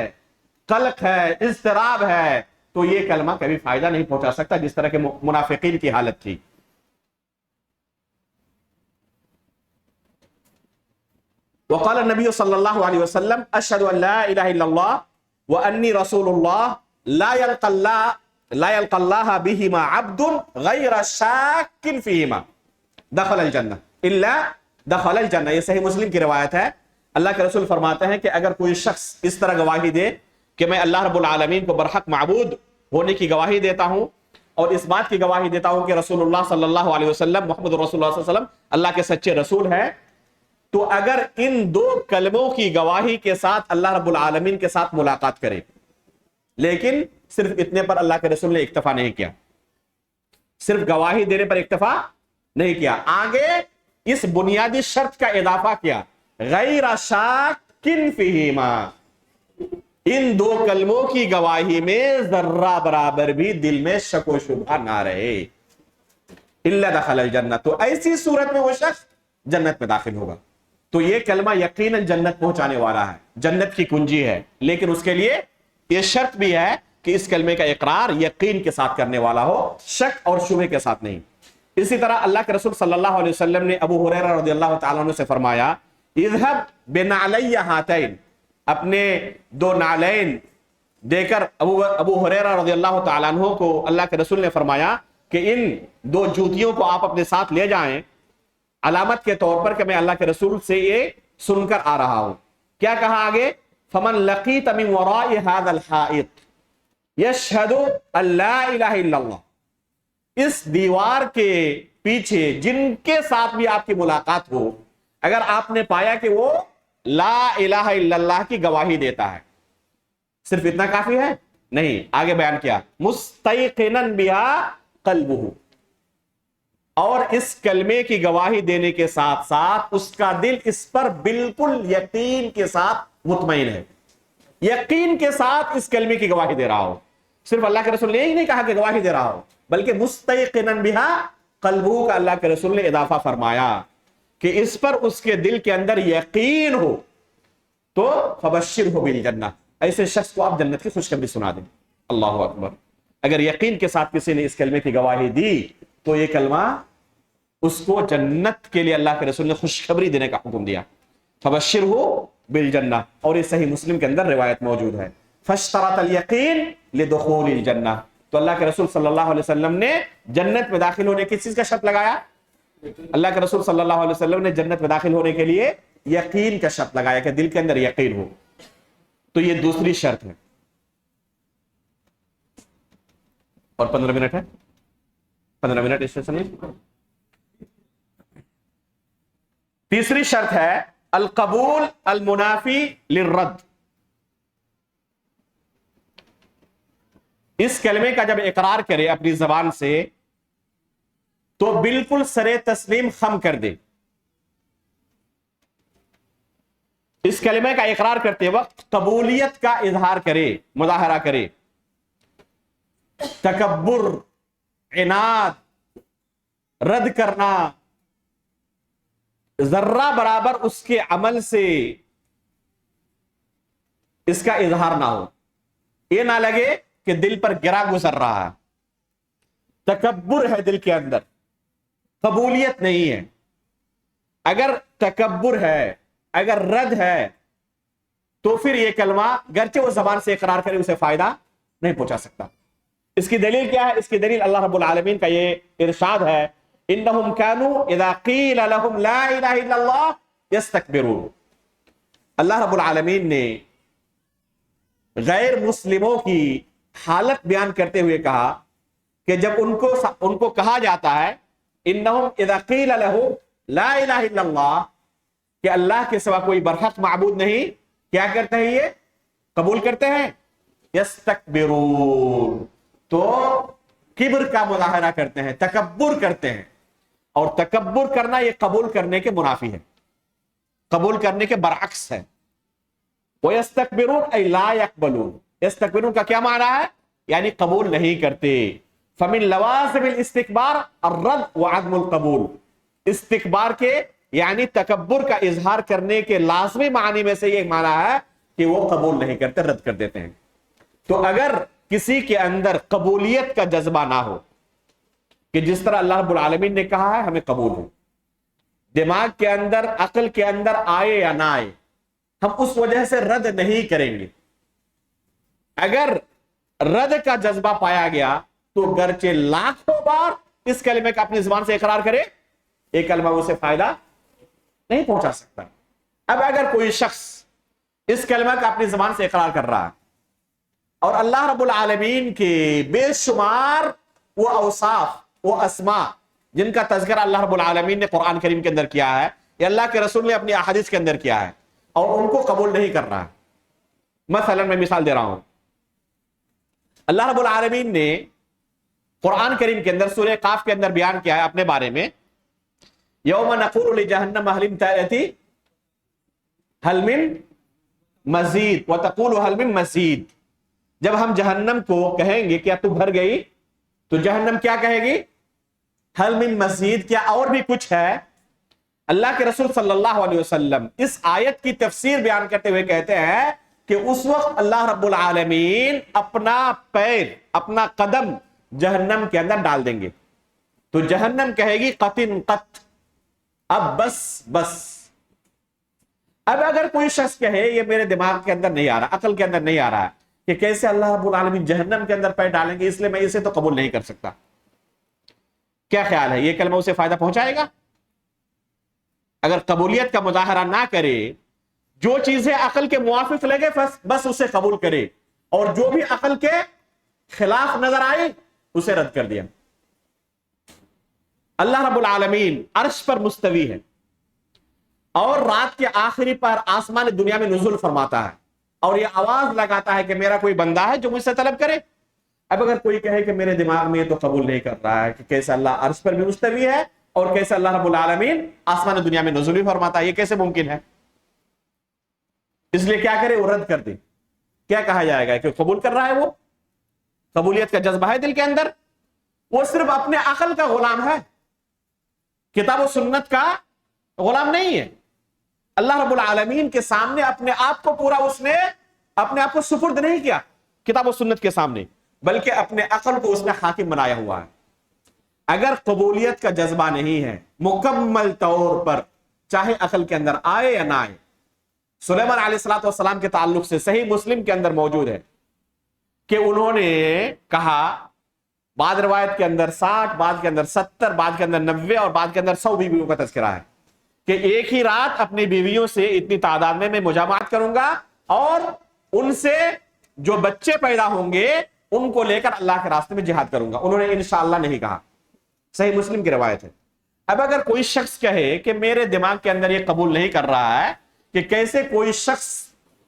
قلق ہے، اضطراب ہے، تو یہ کلمہ کبھی فائدہ نہیں پہنچا سکتا جس طرح کے منافقین کی حالت تھی. وقال النبی صلی اللہ علیہ وسلم اشہد ان لا الہ الا اللہ وانی رسول اللہ لا یلقى اللہ بہما عبد غیر شاک فیہما دخل الجنہ الا دخل الجنہ. یہ صحیح مسلم کی روایت ہے. اللہ کے رسول فرماتے ہیں کہ اگر کوئی شخص اس طرح گواہی دے کہ میں اللہ رب العالمین کو برحق معبود ہونے کی گواہی دیتا ہوں اور اس بات کی گواہی دیتا ہوں کہ رسول اللہ صلی اللہ علیہ وسلم محمد رسول اللہ صلی اللہ علیہ وسلم اللہ کے سچے رسول ہیں، تو اگر ان دو کلموں کی گواہی کے ساتھ اللہ رب العالمین کے ساتھ ملاقات کرے، لیکن صرف اتنے پر اللہ کے رسول نے اکتفا نہیں کیا، صرف گواہی دینے پر اکتفا نہیں کیا، آگے اس بنیادی شرط کا اضافہ کیا، غیر شاک فیہما، ان دو کلموں کی گواہی میں ذرہ برابر بھی دل میں شک و شبہ نہ رہے، الا دخل الجنہ، تو ایسی صورت میں وہ شخص جنت میں داخل ہوگا. تو یہ کلمہ یقیناً جنت پہنچانے والا ہے، جنت کی کنجی ہے، لیکن اس کے لیے یہ شرط بھی ہے کہ اس کلمے کا اقرار یقین کے ساتھ کرنے والا ہو، شک اور شبہ کے ساتھ نہیں. اسی طرح اللہ کے رسول صلی اللہ علیہ وسلم نے ابو ہریرہ رضی اللہ تعالیٰ عنہ سے فرمایا اذهب بنعلی ہاتین، اپنے دو نعلین دے کر ابو ہریرہ رضی اللہ تعالیٰ عنہ کو اللہ کے رسول نے فرمایا کہ ان دو جوتیوں کو آپ اپنے ساتھ لے جائیں علامت کے طور پر کہ میں اللہ کے رسول سے یہ سن کر آ رہا ہوں. کیا کہا آگے؟ فمن لقیت من وراء هذا الحائط یشہد ان لا الہ الا اللہ، اس دیوار کے پیچھے جن کے ساتھ بھی آپ کی ملاقات ہو، اگر آپ نے پایا کہ وہ لا الہ الا اللہ کی گواہی دیتا ہے، صرف اتنا کافی ہے؟ نہیں، آگے بیان کیا مستیقنا بها قلبہ، اور اس کلمے کی گواہی دینے کے ساتھ ساتھ اس کا دل اس پر بالکل یقین کے ساتھ مطمئن ہے، یقین کے ساتھ اس کلمے کی گواہی دے رہا ہو. صرف اللہ کے رسول نے ہی نہیں کہا کہ گواہی دے رہا ہو، بلکہ مستیقنا بها قلبہ کا اللہ کے رسول نے اضافہ فرمایا کہ اس پر اس کے دل کے اندر یقین ہو، تو فبشرہ بالجنہ، ایسے شخص کو آپ جنت کی خوشخبری سنا دیں. اللہ اکبر. اگر یقین کے ساتھ کسی نے اس کلمے کی گواہی دی تو یہ کلمہ اس کو جنت کے لیے اللہ کے رسول نے خوشخبری دینے کا حکم دیا، فبشرہ بالجنہ. اور یہ صحیح مسلم کے اندر روایت موجود ہے فاشترط الیقین لدخول الجنہ. تو اللہ کے رسول صلی اللہ علیہ وسلم نے جنت میں داخل ہونے کی چیز کا شرط لگایا، اللہ کے رسول صلی اللہ علیہ وسلم نے جنت میں داخل ہونے کے لیے یقین کا شرط لگایا کہ دل کے اندر یقین ہو. تو یہ دوسری شرط ہے. اور 15 منٹ ہے، 15 منٹ اسٹیشن میں. تیسری شرط ہے القبول المنافی للرد. اس کلمے کا جب اقرار کرے اپنی زبان سے تو بالکل سرے تسلیم خم کر دے. اس کلمے کا اقرار کرتے وقت قبولیت کا اظہار کرے، مظاہرہ کرے. تکبر، عناد، رد کرنا ذرہ برابر اس کے عمل سے اس کا اظہار نہ ہو. یہ نہ لگے کہ دل پر گرا گزر رہا ہے. تکبر ہے دل کے اندر، قبولیت نہیں ہے. اگر تکبر ہے، اگر رد ہے، تو پھر یہ کلمہ گرچہ وہ زبان سے اقرار کرے اسے فائدہ نہیں پہنچا سکتا. اس کی دلیل کیا ہے؟ اس کی دلیل اللہ رب العالمین کا یہ ارشاد ہے، انہم کانوا اذا قیل لهم لا الہ الا اللہ یستکبرون. اللہ رب العالمین نے غیر مسلموں کی حالت بیان کرتے ہوئے کہا کہ جب ان کو کہا جاتا ہے انہم اذا قیل لهم لا الہ الا اللہ، کہ اللہ کے سوا کوئی برحق معبود نہیں، کیا کرتے ہیں؟ یہ قبول کرتے ہیں. یستکبرون، تو کبر کا مظاہرہ کرتے ہیں، تکبر کرتے ہیں. اور تکبر کرنا یہ قبول کرنے کے منافی ہے، قبول کرنے کے برعکس ہے. وَيَسْتَكْبِرُونَ أَيْ لَا يَقْبَلُونَ. یستکبرون کا کیا معنی ہے؟ یعنی قبول نہیں کرتے. فَمِن لَوَازِمِ الْإِسْتِكْبَارِ الرَّدْ وَعَدْمُ الْقَبُولِ. استکبار کے یعنی تکبر کا اظہار کرنے کے لازمی معنی میں سے یہ معنی ہے کہ وہ قبول نہیں کرتے، رد کر دیتے ہیں. تو اگر کسی کے اندر قبولیت کا جذبہ نہ ہو کہ جس طرح اللہ رب العالمین نے کہا ہے ہمیں قبول ہو، دماغ کے اندر، عقل کے اندر آئے یا نہ آئے، ہم اس وجہ سے رد نہیں کریں گے. اگر رد کا جذبہ پایا گیا تو گرچہ لاکھوں بار اس کلمے کا اپنی زبان سے اقرار کرے، یہ کلمہ اسے فائدہ نہیں پہنچا سکتا. اب اگر کوئی شخص اس کلمہ کا اپنی زبان سے اقرار کر رہا ہے اور اللہ رب العالمین کے بے شمار وہ اوصاف، وہ اسماء جن کا تذکرہ اللہ رب العالمین نے قرآن کریم کے اندر کیا ہے یا اللہ کے رسول نے اپنی احادیث کے اندر کیا ہے، اور ان کو قبول نہیں کر رہا ہے. مثلا میں مثال دے رہا ہوں، اللہ رب العالمین نے قرآن کریم کے اندر سورہ قاف کے اندر بیان کیا ہے اپنے بارے میں، یوم نقول لجہنم هل امتلأت هل من مزید وتقول هل من مزید. جب ہم جہنم کو کہیں گے کیا تو بھر گئی، تو جہنم کیا کہے گی؟ هل من مزید، کیا اور بھی کچھ ہے؟ اللہ کے رسول صلی اللہ علیہ وسلم اس آیت کی تفسیر بیان کرتے ہوئے کہتے ہیں کہ اس وقت اللہ رب العالمین اپنا پیر، اپنا قدم جہنم کے اندر ڈال دیں گے، تو جہنم کہے گی قطن قط، اب بس بس. اب اگر کوئی شخص کہے یہ میرے دماغ کے اندر نہیں آ رہا، عقل کے اندر نہیں آ رہا ہے کہ کیسے اللہ رب العالمین جہنم کے اندر پیر ڈالیں گے، اس لیے میں اسے تو قبول نہیں کر سکتا، کیا خیال ہے یہ کلمہ اسے فائدہ پہنچائے گا؟ اگر قبولیت کا مظاہرہ نہ کرے، جو چیزیں عقل کے موافق لگے بس اسے قبول کرے، اور جو بھی عقل کے خلاف نظر آئے اسے رد کر دیا. اللہ رب العالمین عرش پر مستوی ہے اور رات کے آخری پر آسمان دنیا میں نزول فرماتا ہے، اور یہ آواز لگاتا ہے کہ میرا کوئی بندہ ہے جو مجھ سے طلب کرے. اب اگر کوئی کہے کہ میرے دماغ میں یہ تو قبول نہیں کر رہا ہے کہ کیسے اللہ عرش پر بھی مستوی ہے اور کیسے اللہ رب العالمین آسمان دنیا میں نزول فرماتا ہے، یہ کیسے ممکن ہے؟ اس لیے کیا کرے؟ وہ رد کر دے. کیا کہا جائے گا کہ قبول کر رہا ہے، وہ قبولیت کا جذبہ ہے دل کے اندر، وہ صرف اپنے عقل کا غلام ہے، کتاب و سنت کا غلام نہیں ہے. اللہ رب العالمین کے سامنے اپنے آپ کو پورا اس نے اپنے آپ کو سپرد نہیں کیا کتاب و سنت کے سامنے، بلکہ اپنے عقل کو اس نے حاکم بنایا ہوا ہے. اگر قبولیت کا جذبہ نہیں ہے مکمل طور پر، چاہے عقل کے اندر آئے یا نہ آئے. سلیمان علیہ السلام کے تعلق سے صحیح مسلم کے اندر موجود ہے کہ انہوں نے کہا، بعض روایت کے اندر 60، بعض کے اندر 70، بعض کے اندر 90 اور بعض کے اندر 100 بیویوں کا تذکرہ ہے کہ ایک ہی رات اپنی بیویوں سے اتنی تعداد میں مجامعات کروں گا اور ان سے جو بچے پیدا ہوں گے ان کو لے کر اللہ کے راستے میں جہاد کروں گا. انہوں نے انشاءاللہ نہیں کہا، صحیح مسلم کی روایت ہے. اب اگر کوئی شخص کہے کہ میرے دماغ کے اندر یہ قبول نہیں کر رہا ہے کہ کیسے کوئی شخص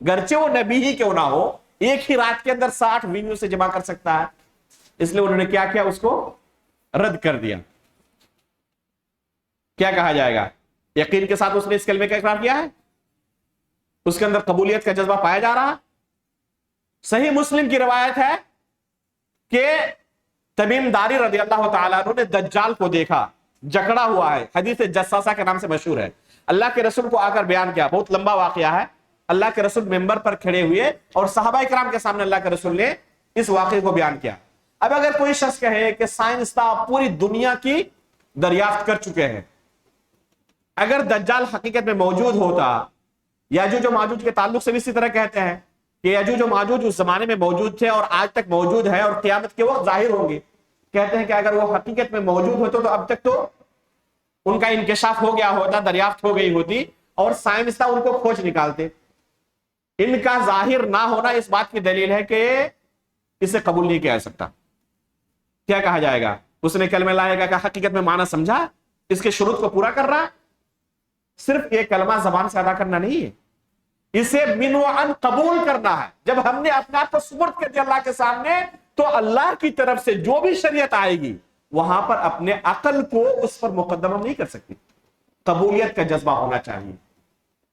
گرچہ وہ نبی ہی کیوں نہ ہو ایک ہی رات کے اندر 60 بیویوں سے جمع کر سکتا ہے. اس لیے انہوں نے کیا کیا؟ اس کو رد کر دیا. کیا کہا جائے گا؟ یقین کے ساتھ اس نے اس کلمے کا اقرار کیا ہے, اس کے اندر قبولیت کا جذبہ پایا جا رہا. صحیح مسلم کی روایت ہے کہ تمیم داری رضی اللہ تعالیٰ عنہ نے دجال کو دیکھا, جکڑا ہوا ہے, حدیث جساسہ کے نام سے مشہور ہے. اللہ کے رسول کو آ کر بیان کیا, بہت لمبا واقعہ ہے. اللہ کے رسول ممبر پر کھڑے ہوئے اور صحابہ کرام کے سامنے اللہ کے رسول نے اس واقعے کو بیان کیا. اب اگر کوئی شخص کہے کہ سائنسداں پوری دنیا کی دریافت کر چکے ہیں, اگر دجال حقیقت میں موجود ہوتا, یاجوج و ماجوج کے تعلق سے بھی اسی طرح کہتے ہیں کہ یاجوج و ماجوج اس زمانے میں موجود تھے اور آج تک موجود ہے اور قیامت کے وقت ظاہر ہوں گے. کہتے ہیں کہ اگر وہ حقیقت میں موجود ہوتے تو اب تک تو ان کا انکشاف ہو گیا ہوتا, دریافت ہو گئی ہوتی اور سائنسداں ان کو کھوج نکالتے. ان کا ظاہر نہ ہونا اس بات کی دلیل ہے کہ اسے قبول نہیں کیا جا سکتا. کیا کہا جائے گا؟ اس نے کلمہ لا الہ کا حقیقت میں معنی سمجھا, اس کے شروط کو پورا کر رہا. صرف یہ کلمہ زبان سے ادا کرنا نہیں ہے, اسے من وعن قبول کرنا ہے. جب ہم نے اپنا آپ کو سپرد کر دیا اللہ کے سامنے, تو اللہ کی طرف سے جو بھی شریعت آئے گی وہاں پر اپنے عقل کو اس پر مقدم ہم نہیں کر سکتے. قبولیت کا جذبہ ہونا چاہیے.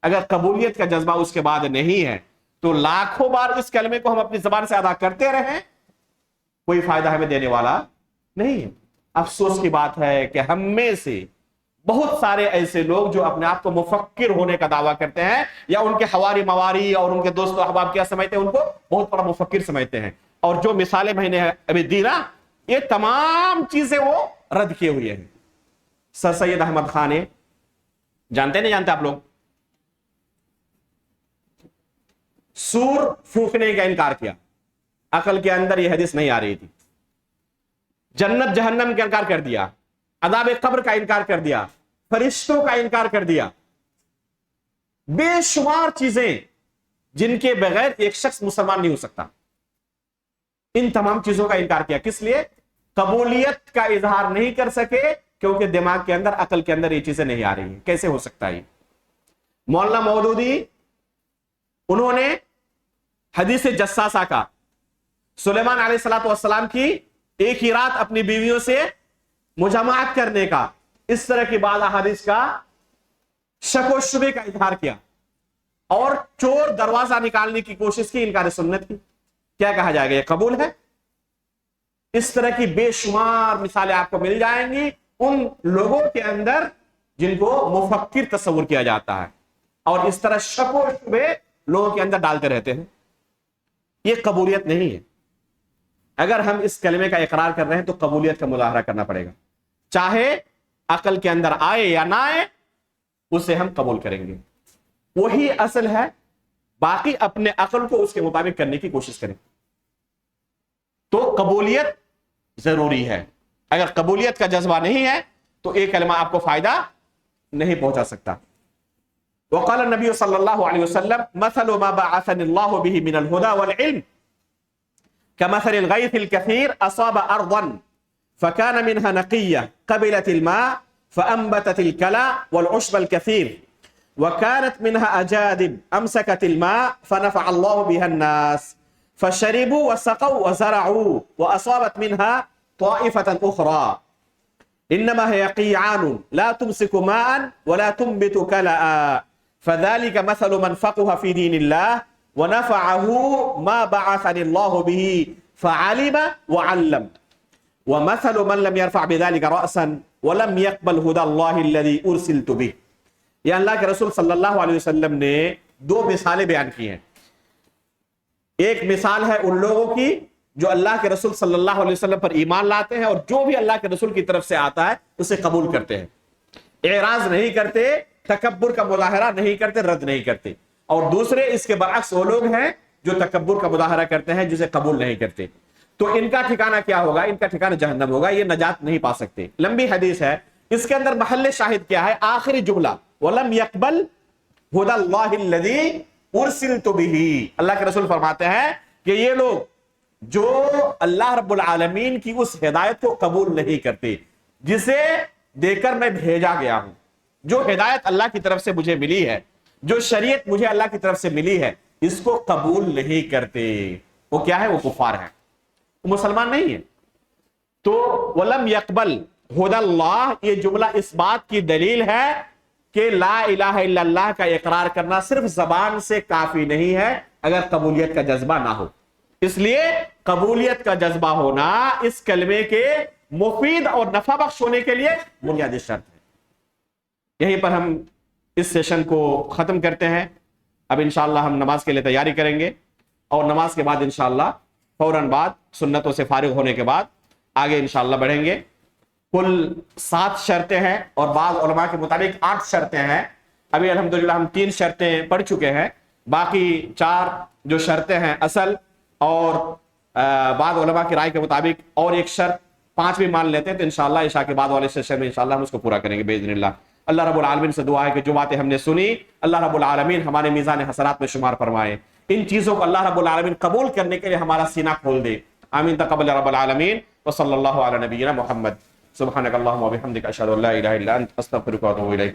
اگر قبولیت کا جذبہ اس کے بعد نہیں ہے تو لاکھوں بار اس کلمے کو ہم اپنی زبان سے ادا کرتے رہیں, کوئی فائدہ ہمیں دینے والا نہیں ہے. افسوس کی بات ہے کہ ہم میں سے بہت سارے ایسے لوگ جو اپنے آپ کو مفکر ہونے کا دعویٰ کرتے ہیں, یا ان کے حواری مواری اور ان کے دوست و احباب کیا سمجھتے ہیں, ان کو بہت بڑا مفکر سمجھتے ہیں. اور جو مثالیں میں نے ابھی دی نا, یہ تمام چیزیں وہ رد کیے ہوئے ہیں. سر سید احمد خان جانتے نہیں جانتے آپ لوگ, سور پھونکنے کا انکار کیا, عقل کے اندر یہ حدیث نہیں آ رہی تھی. جنت جہنم کا انکار کر دیا, عذاب قبر کا انکار کر دیا, فرشتوں کا انکار کر دیا. بے شمار چیزیں جن کے بغیر ایک شخص مسلمان نہیں ہو سکتا, ان تمام چیزوں کا انکار کیا. کس لیے؟ قبولیت کا اظہار نہیں کر سکے, کیونکہ دماغ کے اندر, عقل کے اندر یہ چیزیں نہیں آ رہی ہیں. کیسے ہو سکتا ہے؟ مولانا مودودی, انہوں نے حدیث جساسہ کا, سلیمان علیہ السلام کی ایک ہی رات اپنی بیویوں سے مجامعت کرنے کا, اس طرح کی بعض احادیث کا شک و شبے کا اظہار کیا, اور چور دروازہ نکالنے کی کوشش کی, انکار سنت کی. کیا کہا جائے گا؟ یہ قبول ہے؟ اس طرح کی بے شمار مثالیں آپ کو مل جائیں گی ان لوگوں کے اندر جن کو مفکر تصور کیا جاتا ہے, اور اس طرح شک و شبے لوگوں کے اندر ڈالتے رہتے ہیں. یہ قبولیت نہیں ہے. اگر ہم اس کلمے کا اقرار کر رہے ہیں تو قبولیت کا مظاہرہ کرنا پڑے گا, چاہے عقل کے اندر آئے یا نہ آئے, اسے ہم قبول کریں گے. وہی اصل ہے. باقی اپنے عقل کو اس کے مطابق کرنے کی کوشش کریں. تو قبولیت ضروری ہے. اگر قبولیت کا جذبہ نہیں ہے تو یہ کلمہ آپ کو فائدہ نہیں پہنچا سکتا. وقال النبي صلى الله عليه وسلم مثل ما بعثني الله به من الهدى والعلم كمثل الغيث الكثير أصاب أرضا فكان منها نقية قبلت الماء فأنبتت الكلى والعشب الكثير وكانت منها أجادب أمسكت الماء فنفع الله بها الناس فشربوا وسقوا وزرعوا وأصابت منها طائفة أخرى إنما هي قيعان لا تمسك ماء ولا تنبت كلأ فذلك مثل من فقه في دين الله ونفعه ما بعثني الله به فعلم وعلم ومثل من لم يرفع بذلك رأسا ولم يقبل هدى الله الذي أرسلت به. یہ اللہ کے رسول صلی اللہ علیہ وسلم نے دو مثالیں بیان کی ہیں. ایک مثال ہے ان لوگوں کی جو اللہ کے رسول صلی اللہ علیہ وسلم پر ایمان لاتے ہیں اور جو بھی اللہ کے رسول کی طرف سے آتا ہے اسے قبول کرتے ہیں, اعراض نہیں کرتے, تکبر کا مظاہرہ نہیں کرتے, رد نہیں کرتے. اور دوسرے اس کے برعکس وہ لوگ ہیں جو تکبر کا مظاہرہ کرتے ہیں, جسے قبول نہیں کرتے. تو ان کا ٹھکانہ کیا ہوگا؟ ان کا ٹھکانہ جہنم ہوگا. یہ نجات نہیں پا سکتے. لمبی حدیث ہے, اس کے اندر محل شاہد کیا ہے؟ آخری جملہ وَلَمْ يَقْبَلْ هُدَى اللَّهِ الَّذِي أُرْسِلْتُ بِهِ. اللہ کے رسول فرماتے ہیں کہ یہ لوگ جو اللہ رب العالمین کی اس ہدایت کو قبول نہیں کرتے جسے دے کر میں بھیجا گیا ہوں, جو ہدایت اللہ کی طرف سے مجھے ملی ہے, جو شریعت مجھے اللہ کی طرف سے ملی ہے اس کو قبول نہیں کرتے، وہ کیا ہے؟ وہ کفار ہیں، وہ مسلمان نہیں ہے۔ تو وَلَمْ يَقْبَلْ هُدَى اللَّهِ، یہ جملہ اس بات کی دلیل ہے کہ لا الہ الا اللہ کا اقرار کرنا صرف زبان سے کافی نہیں ہے اگر قبولیت کا جذبہ نہ ہو۔ اس لیے قبولیت کا جذبہ ہونا اس کلمے کے مفید اور نفع بخش ہونے کے لیے بنیادی شرط ہے۔ یہیں پر ہم اس سیشن کو ختم کرتے ہیں۔ اب انشاءاللہ ہم نماز کے لیے تیاری کریں گے، اور نماز کے بعد انشاءاللہ فوراً بعد سنتوں سے فارغ ہونے کے بعد آگے انشاءاللہ بڑھیں گے۔ کل 7 شرطیں ہیں، اور بعض علماء کے مطابق 8 شرطیں ہیں۔ ابھی الحمدللہ ہم 3 شرطیں پڑھ چکے ہیں، باقی 4 جو شرطیں ہیں اصل، اور بعض علماء کی رائے کے مطابق اور ایک شرط 5 بھی مان لیتے ہیں، تو انشاءاللہ عشاء کے بعد والے سیشن میں انشاءاللہ ہم اس کو پورا کریں گے باذن اللہ۔ اللہ رب العالمین سے دعا ہے کہ جو باتیں ہم نے سنی اللہ رب العالمین ہمارے میزان حسنات میں شمار فرمائے، ان چیزوں کو اللہ رب العالمین قبول کرنے کے لیے ہمارا سینہ کھول دے۔ آمین تقبل رب العالمین، وصلی اللہ علی نبینا محمد۔ سبحانک اللہم و بحمدک، اشہد ان لا الہ الا انت، استغفرک و اتوب الیک۔